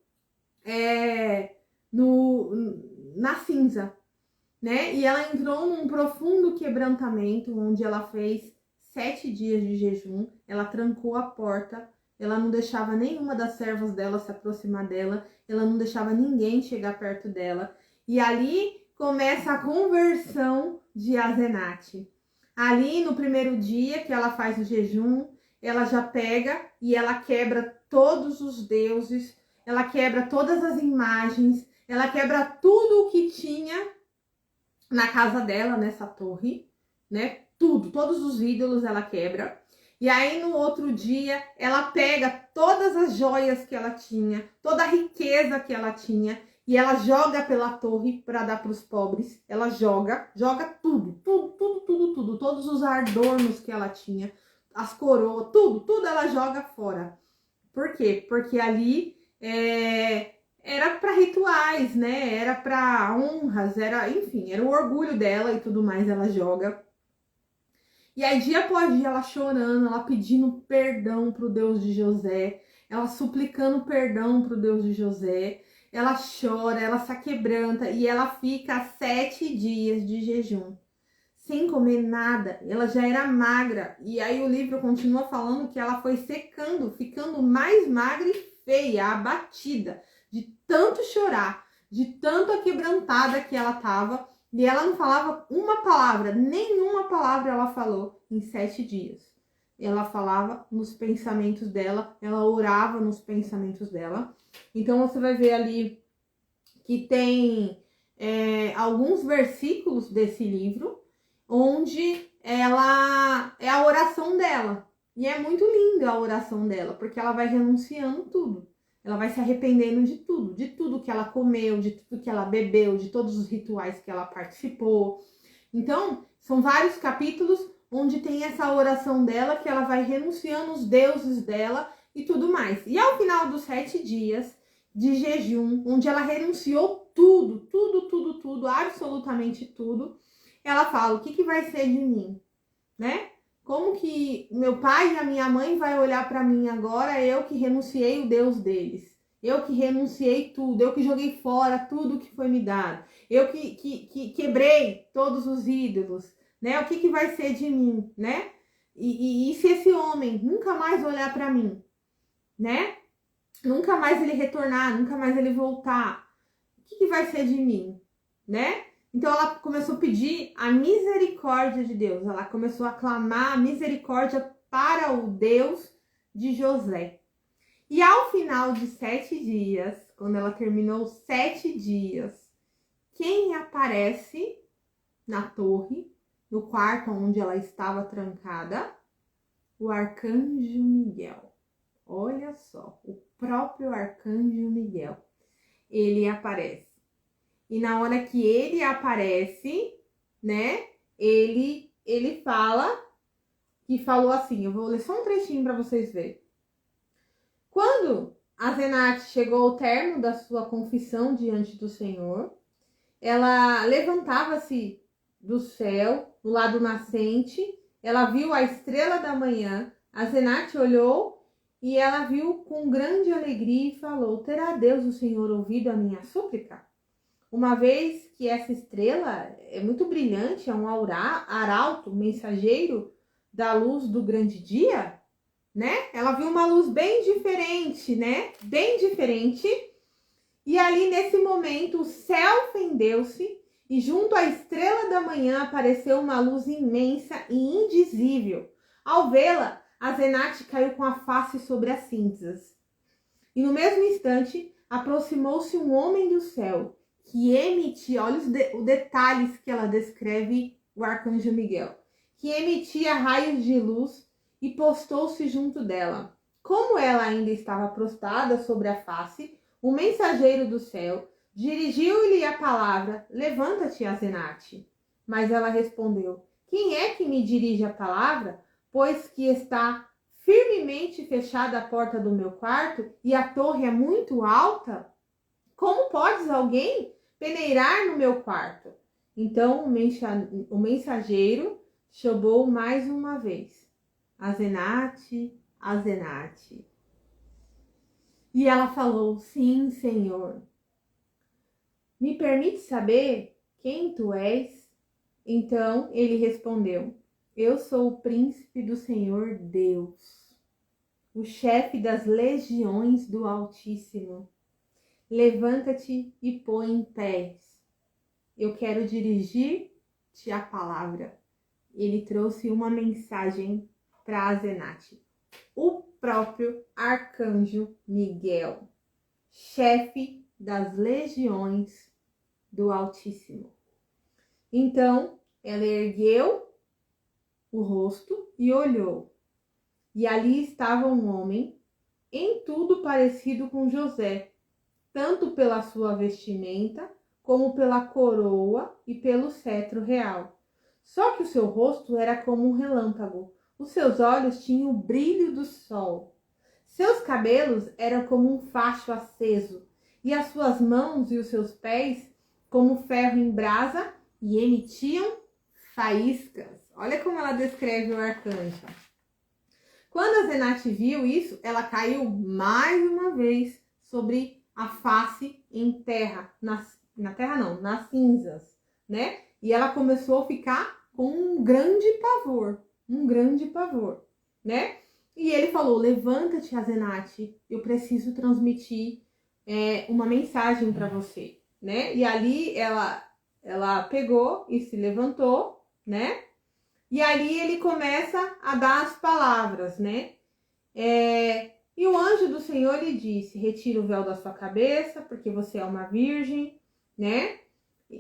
na cinza, né? E ela entrou num profundo quebrantamento, onde ela fez 7 dias de jejum. Ela trancou a porta, ela não deixava nenhuma das servas dela se aproximar dela, ela não deixava ninguém chegar perto dela. E ali começa a conversão de Asenate. Ali no primeiro dia que ela faz o jejum, ela já pega e ela quebra todos os deuses, ela quebra todas as imagens, ela quebra tudo o que tinha na casa dela, nessa torre, né? Tudo, todos os ídolos ela quebra. E aí no outro dia ela pega todas as joias que ela tinha, toda a riqueza que ela tinha, e ela joga pela torre para dar para os pobres. Ela joga tudo, todos os adornos que ela tinha, as coroas, tudo ela joga fora. Por quê? Porque ali era para rituais, né? Era para honras, enfim, era o orgulho dela e tudo mais, ela joga. E aí, dia após dia, ela chorando, ela pedindo perdão pro Deus de José, ela suplicando perdão pro Deus de José. Ela chora, ela se quebranta e ela fica 7 dias de jejum, sem comer nada. Ela já era magra. E aí o livro continua falando que ela foi secando, ficando mais magra e feia, abatida, de tanto chorar, de tanto aquebrantada que ela estava. E ela não falava uma palavra, nenhuma palavra ela falou em 7 dias. Ela falava nos pensamentos dela, ela orava nos pensamentos dela. Então você vai ver ali que tem alguns versículos desse livro onde ela é a oração dela. E é muito linda a oração dela, porque ela vai renunciando tudo. Ela vai se arrependendo de tudo que ela comeu, de tudo que ela bebeu, de todos os rituais que ela participou. Então, são vários capítulos onde tem essa oração dela, que ela vai renunciando os deuses dela e tudo mais. E ao final dos 7 dias de jejum, onde ela renunciou tudo, absolutamente tudo, ela fala: o que vai ser de mim, né? Como que meu pai e a minha mãe vai olhar para mim agora, eu que renunciei o Deus deles, eu que renunciei tudo, eu que joguei fora tudo que foi me dado, eu que quebrei todos os ídolos, né? O que vai ser de mim, né? E se esse homem nunca mais olhar para mim, né? Nunca mais ele retornar, nunca mais ele voltar, o que vai ser de mim, né? Então ela começou a pedir a misericórdia de Deus, ela começou a clamar a misericórdia para o Deus de José. E ao final de 7 dias, quando ela terminou os 7 dias, quem aparece na torre, no quarto onde ela estava trancada? O arcanjo Miguel. Olha só, o próprio arcanjo Miguel. Ele aparece. E na hora que ele aparece, né, ele fala, que falou assim, eu vou ler só um trechinho para vocês verem. Quando Asenate chegou ao término da sua confissão diante do Senhor, ela levantava-se do céu, do lado nascente, ela viu a estrela da manhã, Asenate olhou e ela viu com grande alegria e falou: terá Deus, o Senhor, ouvido a minha súplica? Uma vez que essa estrela é muito brilhante, é um arauto, mensageiro da luz do grande dia, né? Ela viu uma luz bem diferente, né? Bem diferente. E ali nesse momento o céu fendeu-se e junto à estrela da manhã apareceu uma luz imensa e indizível. Ao vê-la, Asenate caiu com a face sobre as cinzas. E no mesmo instante aproximou-se um homem do céu, que emitia, olha os detalhes que ela descreve, o arcanjo Miguel, que emitia raios de luz e postou-se junto dela. Como ela ainda estava prostrada sobre a face, o mensageiro do céu, Dirigiu-lhe a palavra: levanta-te, Asenate. Mas ela respondeu: quem é que me dirige a palavra? Pois que está firmemente fechada a porta do meu quarto e a torre é muito alta? Como podes alguém peneirar no meu quarto? Então o mensageiro chamou mais uma vez: Asenate, Asenate. E ela falou: sim, Senhor. Me permite saber quem tu és? Então ele respondeu: eu sou o príncipe do Senhor Deus, o chefe das legiões do Altíssimo. Levanta-te e põe em pés. Eu quero dirigir-te a palavra. Ele trouxe uma mensagem para Asenate. O próprio arcanjo Miguel, chefe das legiões do Altíssimo. Então, ela ergueu o rosto e olhou. E ali estava um homem, em tudo parecido com José, tanto pela sua vestimenta, como pela coroa e pelo cetro real. Só que o seu rosto era como um relâmpago, os seus olhos tinham o brilho do sol. Seus cabelos eram como um facho aceso, e as suas mãos e os seus pés como ferro em brasa, e emitiam faíscas. Olha como ela descreve o arcanjo. Quando Asenate viu isso, ela caiu mais uma vez sobre a face em terra, nas cinzas, né? E ela começou a ficar com um grande pavor, né? E ele falou: levanta-te, Asenate, eu preciso transmitir uma mensagem para você, né? E ali ela pegou e se levantou, né? E ali ele começa a dar as palavras, né? E o anjo do Senhor lhe disse: retira o véu da sua cabeça, porque você é uma virgem, né?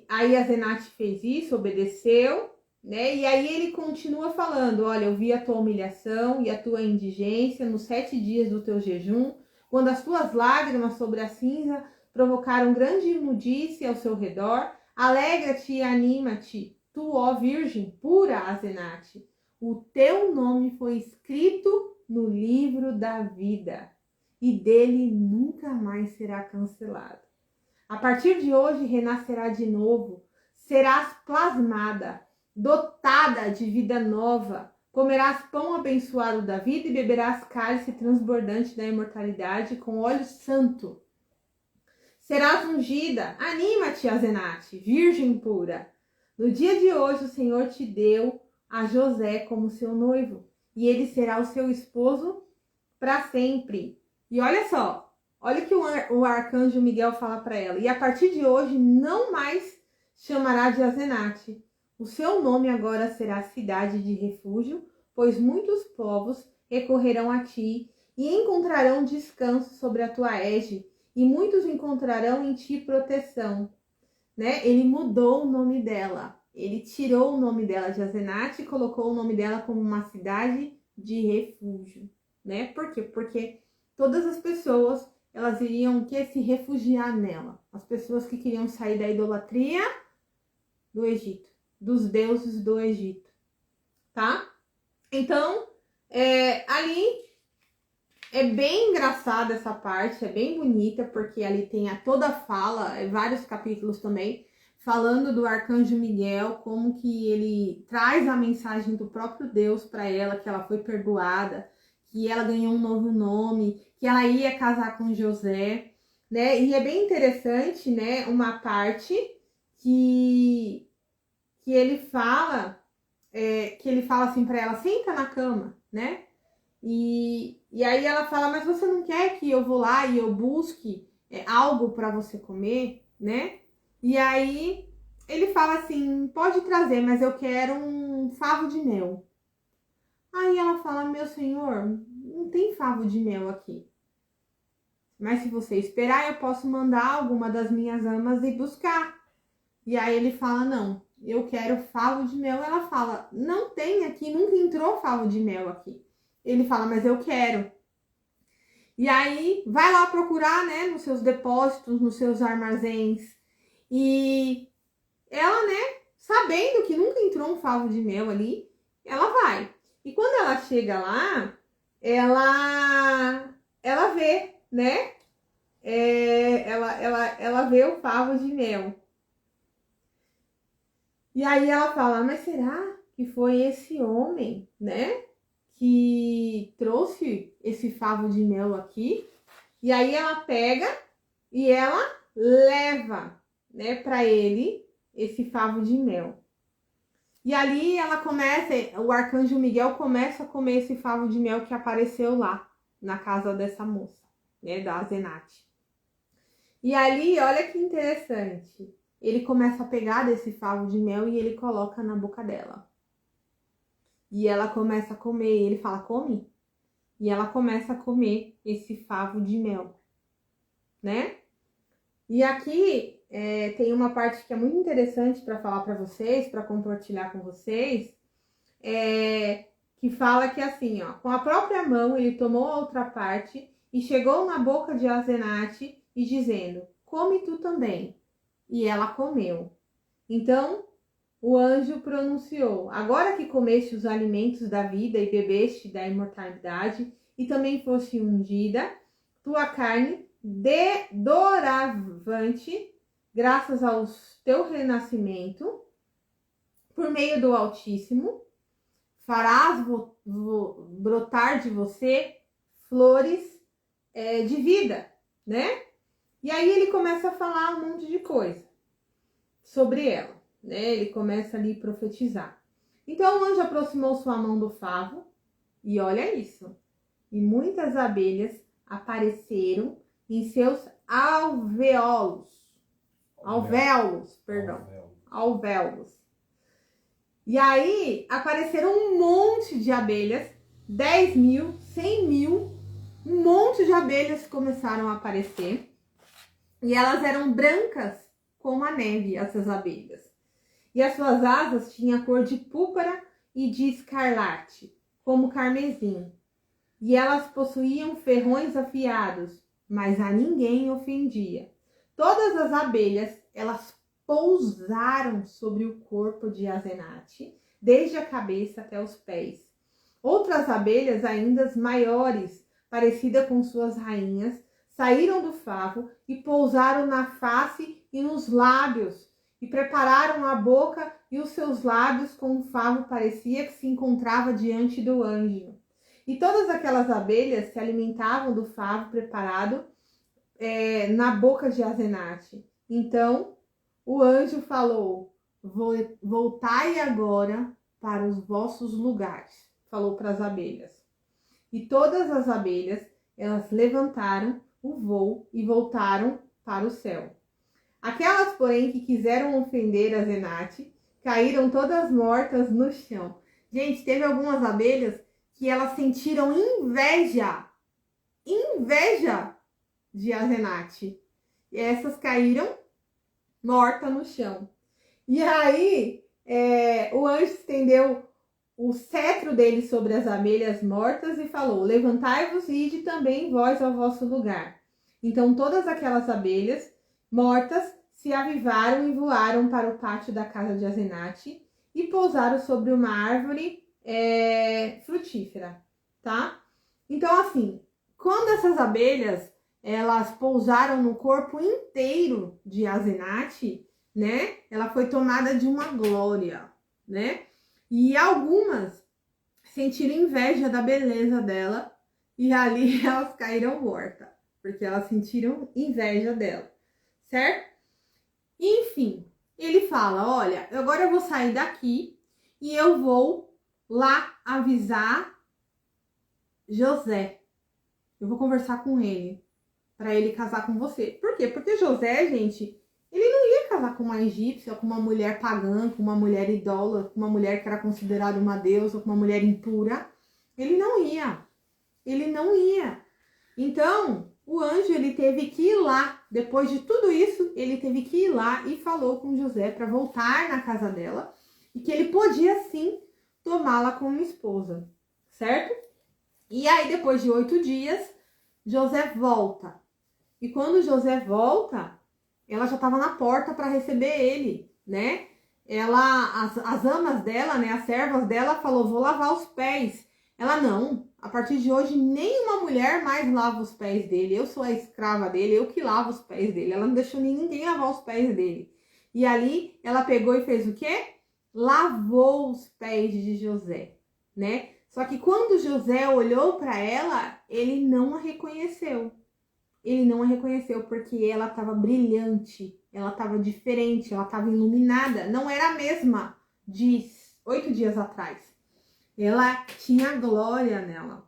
Aí Asenate fez isso, obedeceu, né? E aí ele continua falando: olha, eu vi a tua humilhação e a tua indigência nos 7 dias do teu jejum, quando as tuas lágrimas sobre a cinza provocaram grande imundície ao seu redor. Alegra-te e anima-te, tu, ó virgem pura, Asenate. O teu nome foi escrito no livro da vida, e dele nunca mais será cancelado. A partir de hoje renascerá de novo, serás plasmada, dotada de vida nova, comerás pão abençoado da vida e beberás cálice transbordante da imortalidade com óleo santo. Serás ungida, anima-te, Asenate, virgem pura. No dia de hoje o Senhor te deu a José como seu noivo, e ele será o seu esposo para sempre. E olha só, olha que o arcanjo Miguel fala para ela: e a partir de hoje não mais chamará de Asenate. O seu nome agora será cidade de refúgio, pois muitos povos recorrerão a ti e encontrarão descanso sobre a tua égide, e muitos encontrarão em ti proteção. Né? Ele mudou o nome dela. Ele tirou o nome dela de Asenate e colocou o nome dela como uma cidade de refúgio, né? Por quê? Porque todas as pessoas, elas iriam se refugiar nela. As pessoas que queriam sair da idolatria do Egito, dos deuses do Egito, tá? Então, ali é bem engraçada essa parte, é bem bonita, porque ali tem toda a fala, vários capítulos também, falando do arcanjo Miguel, como que ele traz a mensagem do próprio Deus para ela, que ela foi perdoada, que ela ganhou um novo nome, que ela ia casar com José, né? E é bem interessante, né, uma parte que ele fala, assim para ela: senta na cama, né? E aí ela fala: mas você não quer que eu vou lá e eu busque algo para você comer, né? E aí ele fala assim: pode trazer, mas eu quero um favo de mel. Aí ela fala: meu senhor, não tem favo de mel aqui. Mas se você esperar, eu posso mandar alguma das minhas amas ir buscar. E aí ele fala: não, eu quero favo de mel. Ela fala: não tem aqui, nunca entrou favo de mel aqui. Ele fala: mas eu quero. E aí, vai lá procurar, né, nos seus depósitos, nos seus armazéns. E ela, né, sabendo que nunca entrou um favo de mel ali, ela vai. E quando ela chega lá, ela vê, né, ela vê o favo de mel. E aí ela fala, mas será que foi esse homem, né, que trouxe esse favo de mel aqui? E aí ela pega e ela leva, né, para ele esse favo de mel. E ali ela começa, o arcanjo Miguel começa a comer esse favo de mel que apareceu lá na casa dessa moça, né, da Zenate. E ali, olha que interessante, ele começa a pegar desse favo de mel e ele coloca na boca dela. E ela começa a comer, e ele fala, come? E ela começa a comer esse favo de mel, né? E aqui tem uma parte que é muito interessante para falar para vocês, para compartilhar com vocês, que fala que assim, ó, com a própria mão ele tomou a outra parte e chegou na boca de Azenate e dizendo, come tu também. E ela comeu. Então, o anjo pronunciou, agora que comeste os alimentos da vida e bebeste da imortalidade, e também foste ungida, tua carne doravante, graças ao teu renascimento, por meio do Altíssimo, farás brotar de você flores de vida, né? E aí ele começa a falar um monte de coisa sobre ela, né? Ele começa ali a profetizar. Então o anjo aproximou sua mão do favo e olha isso. E muitas abelhas apareceram em seus alvéolos. E aí apareceram um monte de abelhas, 10.000, 100.000, um monte de abelhas começaram a aparecer. E elas eram brancas como a neve, essas abelhas. E as suas asas tinham a cor de púrpura e de escarlate, como carmesim. E elas possuíam ferrões afiados, mas a ninguém ofendia. Todas as abelhas, elas pousaram sobre o corpo de Azenate, desde a cabeça até os pés. Outras abelhas, ainda maiores, parecidas com suas rainhas, saíram do favo e pousaram na face e nos lábios, e prepararam a boca e os seus lábios com o favo parecia que se encontrava diante do anjo. E todas aquelas abelhas se alimentavam do favo preparado na boca de Azenate. Então o anjo falou, voltai agora para os vossos lugares, falou para as abelhas. E todas as abelhas, elas levantaram o voo e voltaram para o céu. Aquelas, porém, que quiseram ofender Azenate, caíram todas mortas no chão. Gente, teve algumas abelhas que elas sentiram inveja de Azenate. E essas caíram mortas no chão. E aí, o anjo estendeu o cetro dele sobre as abelhas mortas e falou, levantai-vos e ide também vós ao vosso lugar. Então todas aquelas abelhas mortas se avivaram e voaram para o pátio da casa de Azenate e pousaram sobre uma árvore frutífera, tá? Então assim, quando essas abelhas elas pousaram no corpo inteiro de Azenate, né? Ela foi tomada de uma glória, né? E algumas sentiram inveja da beleza dela e ali elas caíram mortas, porque elas sentiram inveja dela, certo? Enfim, ele fala, olha, agora eu vou sair daqui e eu vou lá avisar José. Eu vou conversar com ele, para ele casar com você. Por quê? Porque José, gente, ele não ia casar com uma egípcia, com uma mulher pagã, com uma mulher idólatra, com uma mulher que era considerada uma deusa, com uma mulher impura. Ele não ia. Então, o anjo, ele teve que ir lá. Depois de tudo isso, ele teve que ir lá e falou com José para voltar na casa dela e que ele podia, sim, tomá-la como esposa, certo? E aí, depois de 8 dias, José volta. E quando José volta, ela já estava na porta para receber ele, né? As amas dela, né, as servas dela, falou, vou lavar os pés. Ela, não, a partir de hoje, nenhuma mulher mais lava os pés dele. Eu sou a escrava dele, eu que lavo os pés dele. Ela não deixou ninguém lavar os pés dele. E ali, ela pegou e fez o quê? Lavou os pés de José, né? Só que quando José olhou para ela, ele não a reconheceu. Ele não a reconheceu porque ela estava brilhante, ela estava diferente, ela estava iluminada. Não era a mesma de 8 dias atrás. Ela tinha glória nela,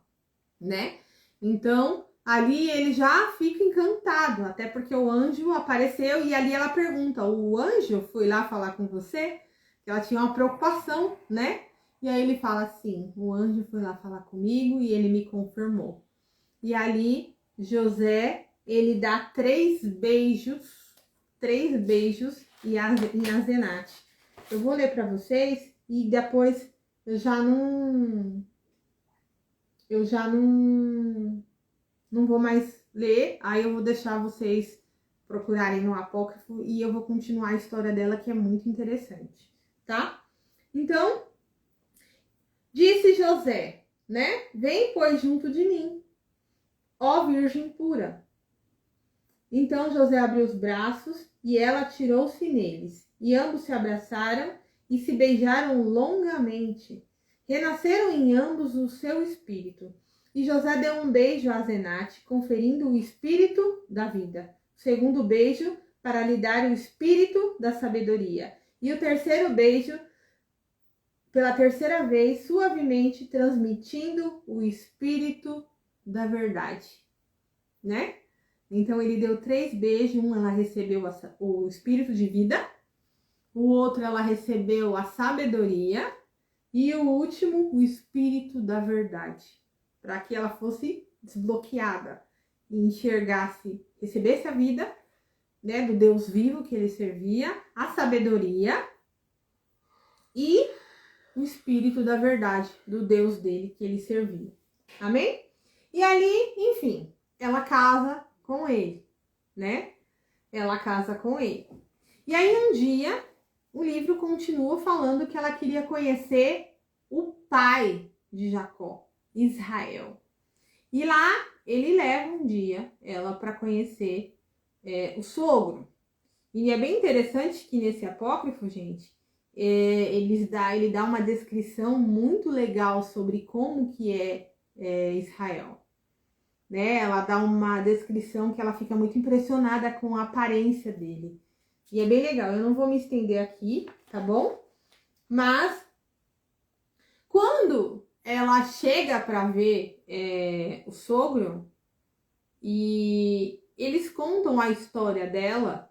né? Então, ali ele já fica encantado, até porque o anjo apareceu e ali ela pergunta, o anjo foi lá falar com você? Ela tinha uma preocupação, né? E aí ele fala assim, o anjo foi lá falar comigo e ele me confirmou. E ali, José, ele dá 3 beijos em Azenate. Eu vou ler para vocês e depois eu já não vou mais ler, aí eu vou deixar vocês procurarem no apócrifo e eu vou continuar a história dela, que é muito interessante, tá? Então, disse José, né? Vem, pois, junto de mim, ó Virgem pura. Então José abriu os braços e ela atirou-se neles, e ambos se abraçaram e se beijaram longamente. Renasceram em ambos o seu espírito. E José deu um beijo a Azenate, conferindo o espírito da vida. O segundo beijo, para lhe dar o espírito da sabedoria. E o terceiro beijo, pela terceira vez, suavemente transmitindo o espírito da verdade, né? Então ele deu 3 beijos, um ela recebeu o espírito de vida, o outro ela recebeu a sabedoria e o último o espírito da verdade, para que ela fosse desbloqueada e enxergasse, recebesse a vida, né, do Deus vivo que ele servia, a sabedoria e o espírito da verdade do Deus dele que ele servia. Amém? E ali, enfim, ela casa com ele, né? Ela casa com ele. E aí um dia o livro continua falando que ela queria conhecer o pai de Jacó, Israel. E lá ele leva um dia ela para conhecer o sogro. E é bem interessante que nesse apócrifo, gente, ele dá uma descrição muito legal sobre como que é Israel. Né? Ela dá uma descrição que ela fica muito impressionada com a aparência dele. E é bem legal. Eu não vou me estender aqui, tá bom? Mas quando ela chega para ver o sogro e eles contam a história dela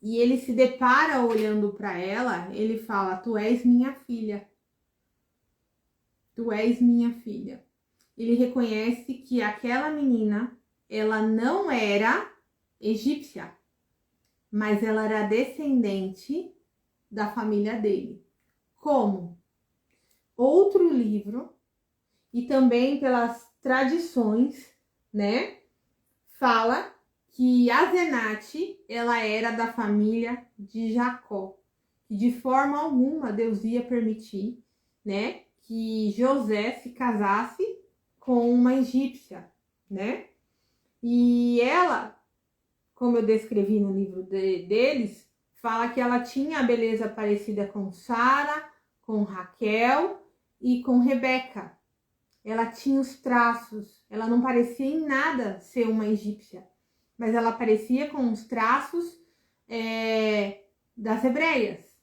e ele se depara olhando para ela, ele fala: "Tu és minha filha. Tu és minha filha." Ele reconhece que aquela menina, ela não era egípcia, mas ela era descendente da família dele. Como? Outro livro, e também pelas tradições, né, fala que Azenate, ela era da família de Jacó. E de forma alguma Deus ia permitir, né, que José se casasse com uma egípcia, né? E ela, como eu descrevi no livro deles, fala que ela tinha a beleza parecida com Sara, com Raquel e com Rebeca. Ela tinha os traços, ela não parecia em nada ser uma egípcia, mas ela parecia com os traços das hebreias.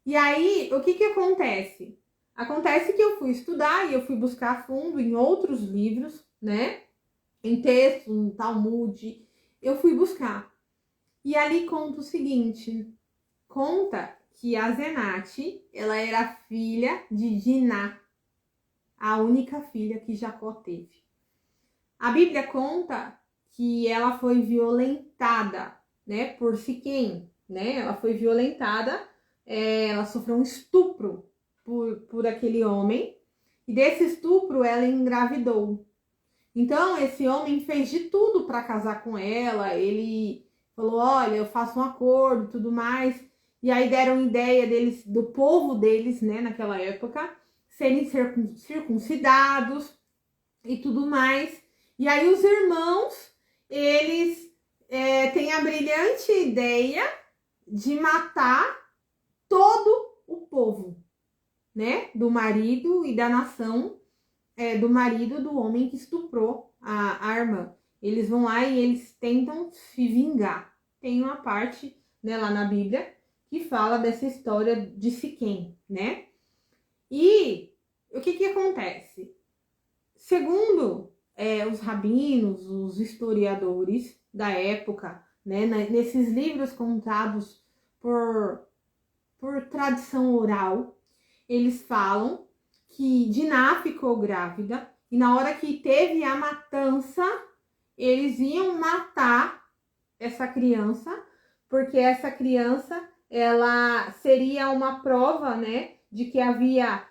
E aí, o que acontece? Acontece que eu fui estudar e eu fui buscar a fundo em outros livros, né? Em textos, no Talmud, eu fui buscar. E ali conta o seguinte, conta que Azenate, ela era filha de Diná, a única filha que Jacó teve. A Bíblia conta que ela foi violentada, né, por Siquém, né? Ela foi violentada, ela sofreu um estupro por aquele homem, e desse estupro ela engravidou. Então, esse homem fez de tudo para casar com ela. Ele falou: olha, eu faço um acordo e tudo mais. E aí deram ideia deles, do povo deles, né, naquela época, serem circuncidados e tudo mais. E aí os irmãos, eles têm a brilhante ideia de matar todo o povo, né, do marido e da nação, do marido do homem que estuprou a irmã. Eles vão lá e eles tentam se vingar. Tem uma parte, né, lá na Bíblia que fala dessa história de Siquém, né? E o que acontece? Segundo os rabinos, os historiadores da época, né, nesses livros contados por tradição oral, eles falam que Diná ficou grávida e na hora que teve a matança, eles iam matar essa criança, porque essa criança, ela seria uma prova, né, de que havia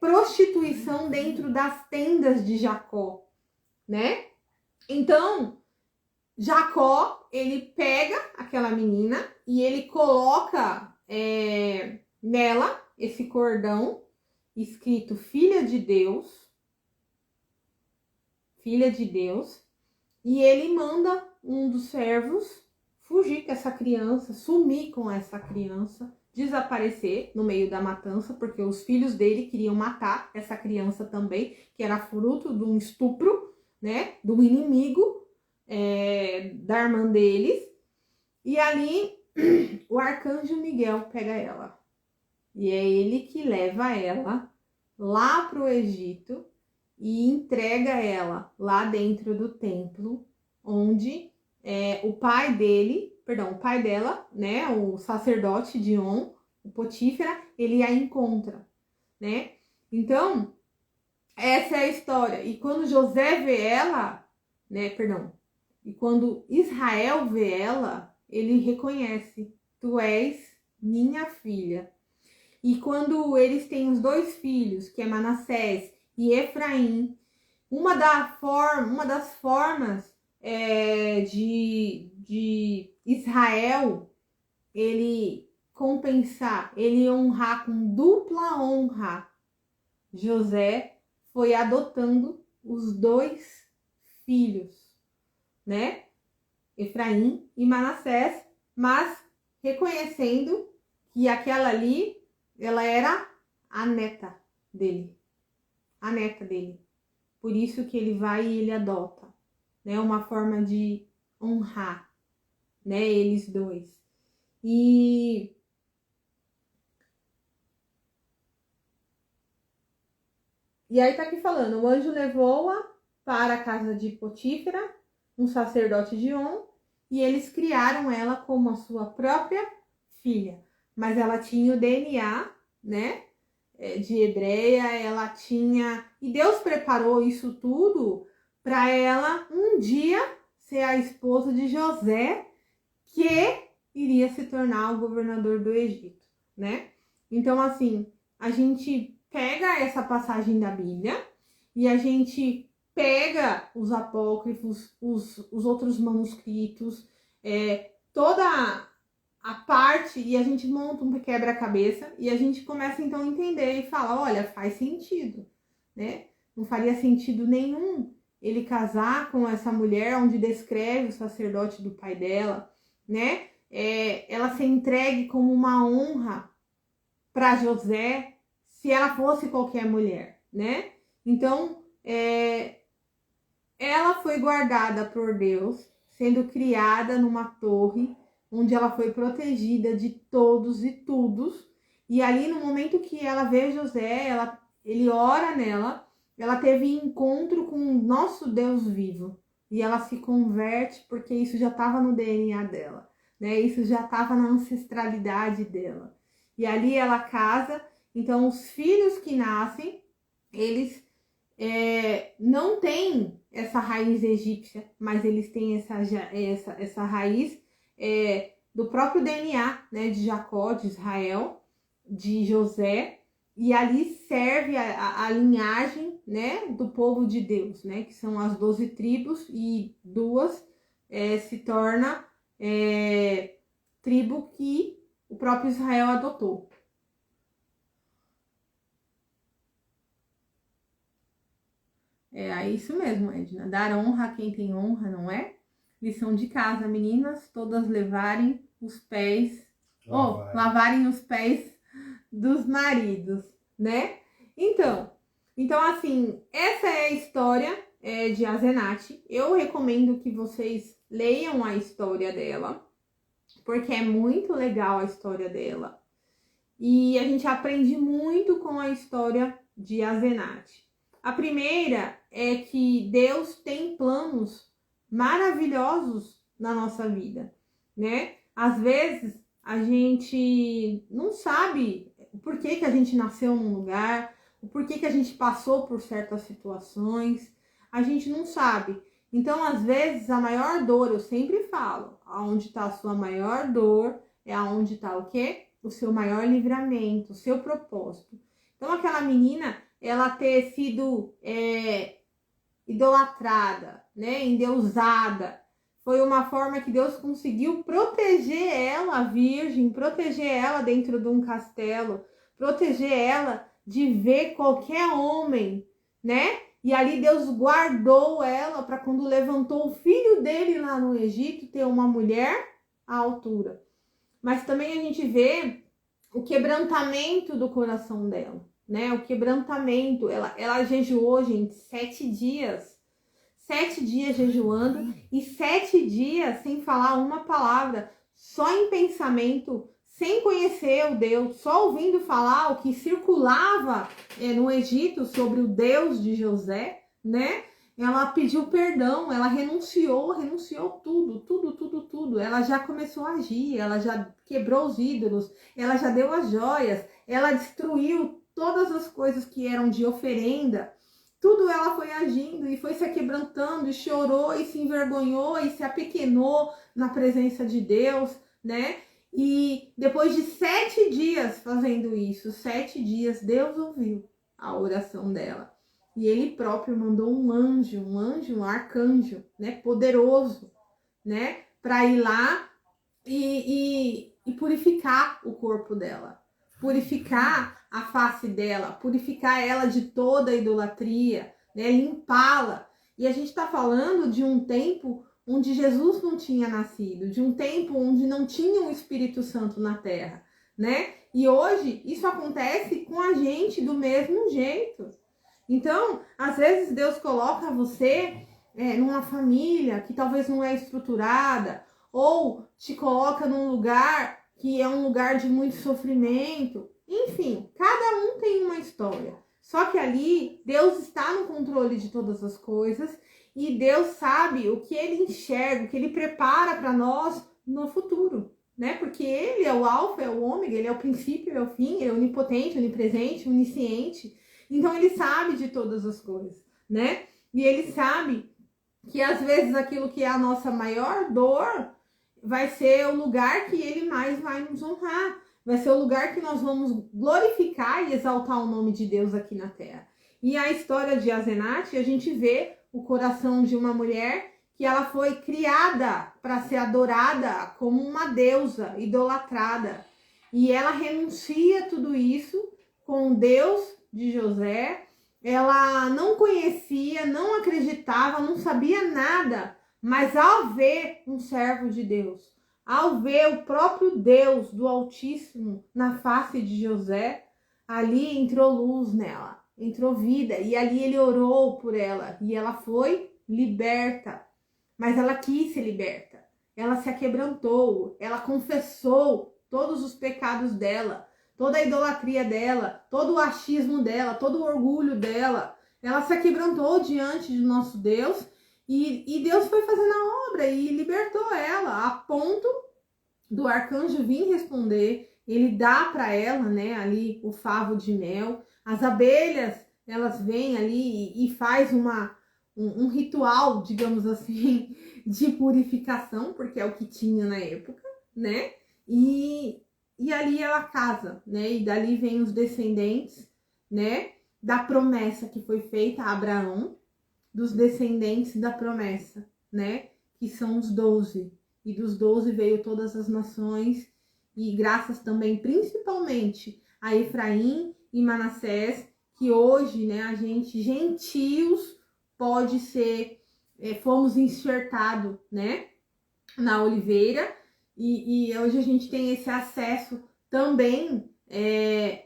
prostituição dentro das tendas de Jacó, né? Então, Jacó, ele pega aquela menina e ele coloca nela esse cordão escrito filha de Deus, e ele manda um dos servos fugir com essa criança, sumir com essa criança, desaparecer no meio da matança, porque os filhos dele queriam matar essa criança também, que era fruto de um estupro, né, de um inimigo da irmã deles. E ali o arcanjo Miguel pega ela. E é ele que leva ela lá para o Egito e entrega ela lá dentro do templo, onde o pai dela, né, o sacerdote de On, o Potífera, ele a encontra, né? Então, essa é a história. E quando José vê ela, né, e quando Israel vê ela, ele reconhece: tu és minha filha. E quando eles têm os dois filhos, que é Manassés e Efraim, uma das formas de Israel ele compensar, ele honrar com dupla honra José, foi adotando os dois filhos, né? Efraim e Manassés, mas reconhecendo que aquela ali, ela era a neta dele. Por isso que ele vai e ele adota, né? Uma forma de honrar, né? Eles dois. E aí tá aqui falando: o anjo levou-a para a casa de Potífera, um sacerdote de On, e eles criaram ela como a sua própria filha. Mas ela tinha o DNA, né, de hebreia, ela tinha... E Deus preparou isso tudo para ela um dia ser a esposa de José, que iria se tornar o governador do Egito, né? Então, assim, a gente pega essa passagem da Bíblia e a gente pega os apócrifos, os outros manuscritos, toda a parte, e a gente monta um quebra-cabeça e a gente começa então a entender e fala: olha, faz sentido, né? Não faria sentido nenhum ele casar com essa mulher onde descreve o sacerdote do pai dela, né? Ela ser entregue como uma honra para José, se ela fosse qualquer mulher, né? Então, ela foi guardada por Deus, sendo criada numa torre, onde ela foi protegida de todos e todos. E ali, no momento que ela vê José, ele ora nela, ela teve encontro com o nosso Deus vivo. E ela se converte, porque isso já estava no DNA dela, né? Isso já estava na ancestralidade dela. E ali ela casa. Então, os filhos que nascem, eles não têm essa raiz egípcia, mas eles têm essa raiz do próprio DNA, né, de Jacó, de Israel, de José, e ali serve a linhagem né, do povo de Deus, né, que são as 12 tribos, e 2 se torna tribo que o próprio Israel adotou. É isso mesmo, Edna. Dar honra a quem tem honra, não é? Lição de casa, meninas, todas levarem os pés, lavarem os pés dos maridos, né? Então assim, essa é a história de Asenate. Eu recomendo que vocês leiam a história dela, porque é muito legal a história dela. E a gente aprende muito com a história de Asenate. A primeira é que Deus tem planos maravilhosos na nossa vida, né? Às vezes a gente não sabe o porquê que a gente nasceu num lugar, o porquê que a gente passou por certas situações, a gente não sabe. Então, às vezes, a maior dor, eu sempre falo, aonde está a sua maior dor, é aonde está o quê? O seu maior livramento, o seu propósito. Então, aquela menina, ela ter sido idolatrada, né, endeusada, foi uma forma que Deus conseguiu proteger ela, a virgem, proteger ela dentro de um castelo, proteger ela de ver qualquer homem, né? E ali Deus guardou ela para quando levantou o filho dele lá no Egito, ter uma mulher à altura. Mas também a gente vê o quebrantamento do coração dela, né? O quebrantamento. Ela jejuou, gente, 7 dias. 7 dias jejuando e 7 dias sem falar uma palavra, só em pensamento, sem conhecer o Deus, só ouvindo falar o que circulava no Egito sobre o Deus de José, né? Ela pediu perdão, ela renunciou tudo. Ela já começou a agir, ela já quebrou os ídolos, ela já deu as joias, ela destruiu todas as coisas que eram de oferenda. Tudo ela foi agindo e foi se quebrantando, e chorou, e se envergonhou, e se apequenou na presença de Deus, né? E depois de 7 dias fazendo isso, 7 dias, Deus ouviu a oração dela. E ele próprio mandou um anjo, um arcanjo, né? Poderoso, né? Para ir lá e purificar o corpo dela. Purificar a face dela, purificar ela de toda a idolatria, né? Limpá-la. E a gente está falando de um tempo onde Jesus não tinha nascido, de um tempo onde não tinha o Espírito Santo na Terra, né? E hoje isso acontece com a gente do mesmo jeito. Então, às vezes Deus coloca você numa família que talvez não é estruturada, ou te coloca num lugar que é um lugar de muito sofrimento. Enfim, cada um tem uma história. Só que ali, Deus está no controle de todas as coisas e Deus sabe o que Ele enxerga, o que Ele prepara para nós no futuro, né? Porque Ele é o alfa, é o ômega, Ele é o princípio, Ele é o fim, Ele é onipotente, onipresente, onisciente. Então, Ele sabe de todas as coisas, né? E Ele sabe que às vezes aquilo que é a nossa maior dor vai ser o lugar que Ele mais vai nos honrar. Vai ser o lugar que nós vamos glorificar e exaltar o nome de Deus aqui na Terra. E a história de Asenate, a gente vê o coração de uma mulher que ela foi criada para ser adorada como uma deusa, idolatrada. E ela renuncia tudo isso com o Deus de José. Ela não conhecia, não acreditava, não sabia nada, mas ao ver um servo de Deus, ao ver o próprio Deus do Altíssimo na face de José, ali entrou luz nela, entrou vida, e ali ele orou por ela, e ela foi liberta. Mas ela quis ser liberta, ela se aquebrantou, ela confessou todos os pecados dela, toda a idolatria dela, todo o achismo dela, todo o orgulho dela. Ela se aquebrantou diante do nosso Deus, e Deus foi fazendo a obra e libertou ela, a ponto do arcanjo vir responder. Ele dá para ela, né, ali o favo de mel. As abelhas, elas vêm ali e faz um ritual, digamos assim, de purificação, porque é o que tinha na época, né? E ali ela casa, né? E dali vem os descendentes, né? da promessa que foi feita a Abraão, dos descendentes da promessa, né? Que são os 12. E dos 12 veio todas as nações, e graças também, principalmente, a Efraim e Manassés, que hoje, né, a gente, gentios, pode ser, fomos enxertados, né, na oliveira, e hoje a gente tem esse acesso também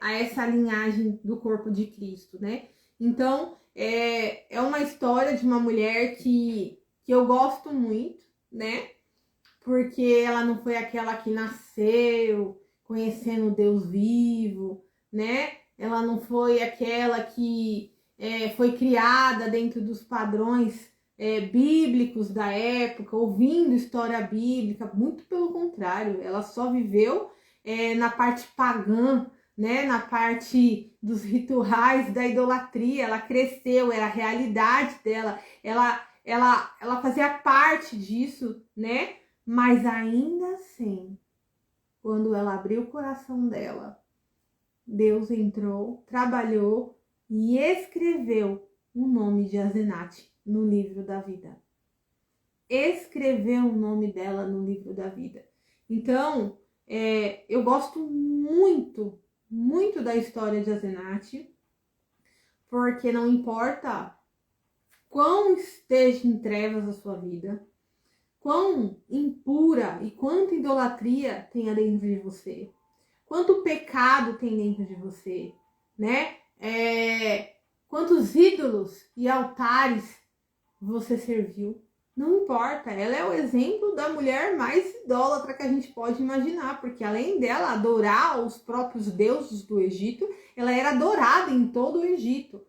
a essa linhagem do corpo de Cristo, né? Então, é uma história de uma mulher que eu gosto muito, né? Porque ela não foi aquela que nasceu conhecendo Deus vivo, né? Ela não foi aquela que foi criada dentro dos padrões bíblicos da época, ouvindo história bíblica, muito pelo contrário, ela só viveu na parte pagã, né? Na parte dos rituais da idolatria, ela cresceu, era a realidade dela, ela fazia parte disso, né? Mas ainda assim, quando ela abriu o coração dela, Deus entrou, trabalhou e escreveu o nome de Asenate no livro da vida. Escreveu o nome dela no livro da vida. Então, eu gosto muito, muito da história de Asenate, porque não importa quão esteja em trevas a sua vida, quão impura e quanta idolatria tenha dentro de você, quanto pecado tem dentro de você, né? Quantos ídolos e altares você serviu. Não importa, ela é o exemplo da mulher mais idólatra que a gente pode imaginar, porque além dela adorar os próprios deuses do Egito, ela era adorada em todo o Egito.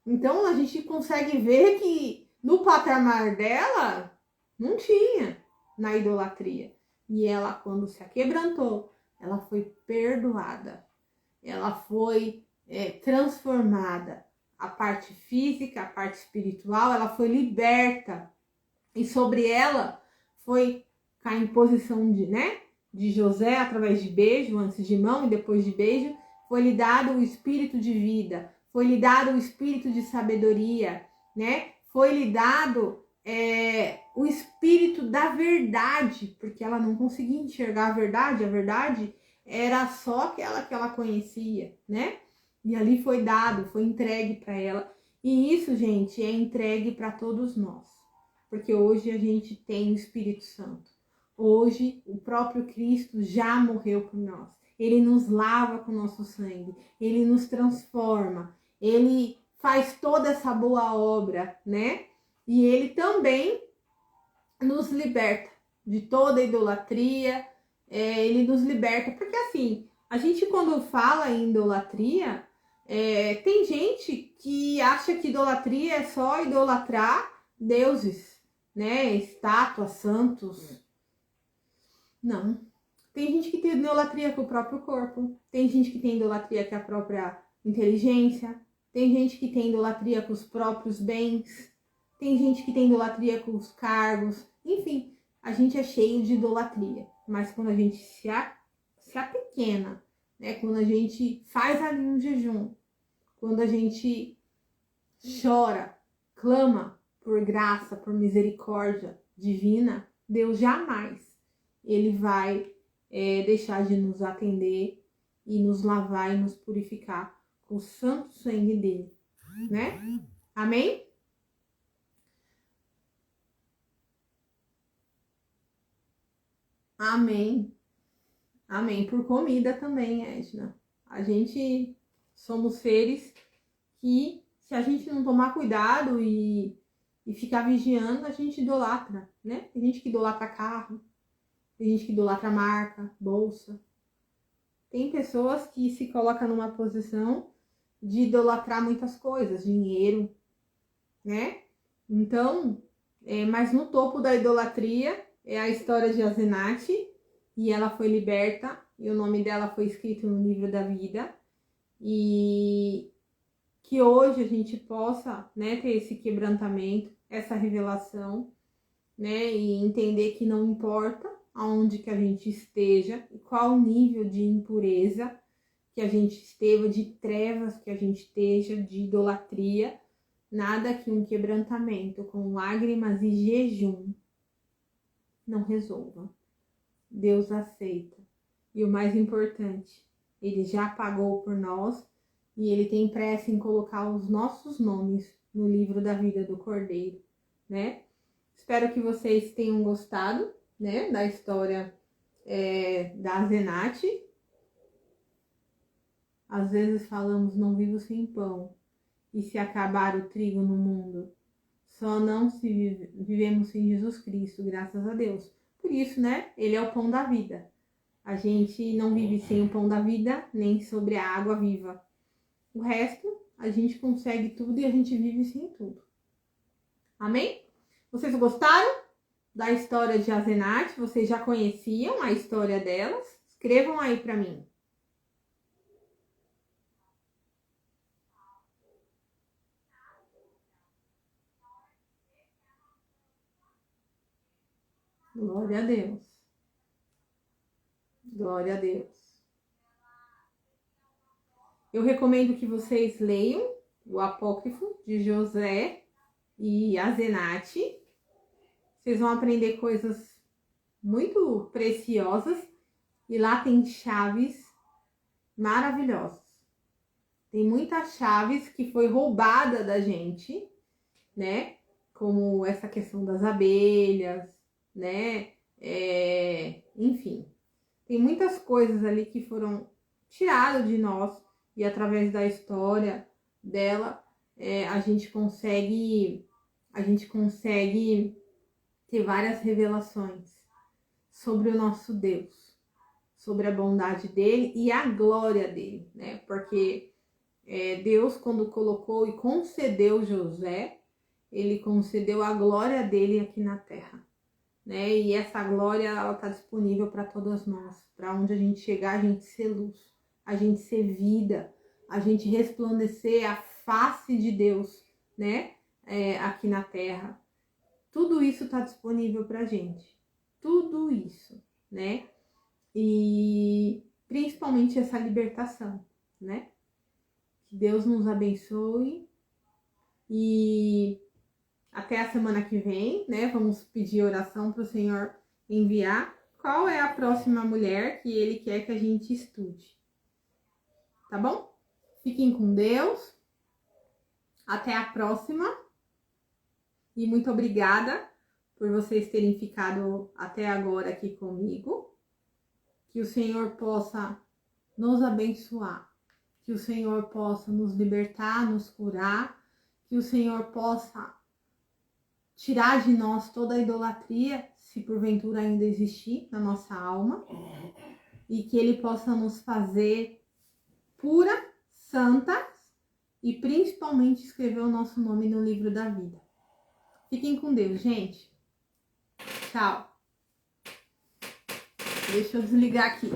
Então a gente consegue ver que no patamar dela não tinha na idolatria. E ela, quando se aquebrantou, ela foi perdoada. Ela foi transformada. A parte física, a parte espiritual, ela foi liberta. E sobre ela foi a imposição de José, através de beijo, antes de mão e depois de beijo, foi lhe dado o espírito de vida, foi lhe dado o espírito de sabedoria, né? Foi lhe dado o espírito da verdade, porque ela não conseguia enxergar a verdade era só aquela que ela conhecia, né? E ali foi dado, foi entregue para ela. E isso, gente, é entregue para todos nós, porque hoje a gente tem o Espírito Santo. Hoje o próprio Cristo já morreu por nós. Ele nos lava com o nosso sangue, ele nos transforma, ele faz toda essa boa obra, né? E ele também nos liberta de toda idolatria, ele nos liberta, porque assim, a gente quando fala em idolatria, tem gente que acha que idolatria é só idolatrar deuses, né, estátuas, santos. Não. Tem gente que tem idolatria com o próprio corpo, tem gente que tem idolatria com a própria inteligência, tem gente que tem idolatria com os próprios bens, tem gente que tem idolatria com os cargos, enfim, a gente é cheio de idolatria. Mas quando a gente se apequena, né, quando a gente faz ali um jejum, quando a gente chora, clama por graça, por misericórdia divina, Deus jamais ele vai deixar de nos atender e nos lavar e nos purificar com o santo sangue dele, né? Amém? Amém. Amém. Por comida também, Edna. A gente somos seres que, se a gente não tomar cuidado e ficar vigiando, a gente idolatra, né? Tem gente que idolatra carro, tem gente que idolatra marca, bolsa. Tem pessoas que se colocam numa posição de idolatrar muitas coisas, dinheiro, né? Então, mas no topo da idolatria é a história de Asenate, e ela foi liberta, e o nome dela foi escrito no livro da vida, e que hoje a gente possa, né, ter esse quebrantamento, essa revelação, né, e entender que não importa aonde que a gente esteja e qual o nível de impureza que a gente esteve, de trevas que a gente esteja, de idolatria, nada que um quebrantamento com lágrimas e jejum não resolva. Deus aceita. E o mais importante, Ele já pagou por nós e Ele tem pressa em colocar os nossos nomes no livro da vida do Cordeiro, né? Espero que vocês tenham gostado, né, da história da Azenate. Às vezes falamos, não vivo sem pão, e se acabar o trigo no mundo, só não se vivemos sem Jesus Cristo, graças a Deus. Por isso, né, Ele é o pão da vida. A gente não vive sem o pão da vida, nem sobre a água viva. O resto, a gente consegue tudo e a gente vive sem tudo. Amém? Vocês gostaram da história de Azenate? Vocês já conheciam a história delas? Escrevam aí para mim. Glória a Deus. Glória a Deus. Eu recomendo que vocês leiam o Apócrifo de José e Azenate. Vocês vão aprender coisas muito preciosas e lá tem chaves maravilhosas. Tem muitas chaves que foi roubada da gente, né? Como essa questão das abelhas, né? Enfim, tem muitas coisas ali que foram tiradas de nós e através da história dela a gente consegue ter várias revelações sobre o nosso Deus, sobre a bondade dele e a glória dele, né? Porque Deus, quando colocou e concedeu José, ele concedeu a glória dele aqui na terra, né? E essa glória, ela está disponível para todas nós. Para onde a gente chegar, a gente ser luz, a gente ser vida, a gente resplandecer a face de Deus, né? Aqui na terra. Tudo isso está disponível para a gente. Tudo isso, né? E principalmente essa libertação, né? Que Deus nos abençoe e até a semana que vem, né? Vamos pedir oração para o Senhor enviar qual é a próxima mulher que Ele quer que a gente estude. Tá bom? Fiquem com Deus. Até a próxima. E muito obrigada por vocês terem ficado até agora aqui comigo. Que o Senhor possa nos abençoar. Que o Senhor possa nos libertar, nos curar. Que o Senhor possa tirar de nós toda a idolatria, se porventura ainda existir na nossa alma. E que Ele possa nos fazer pura, santa e principalmente escrever o nosso nome no livro da vida. Fiquem com Deus, gente. Tchau. Deixa eu desligar aqui.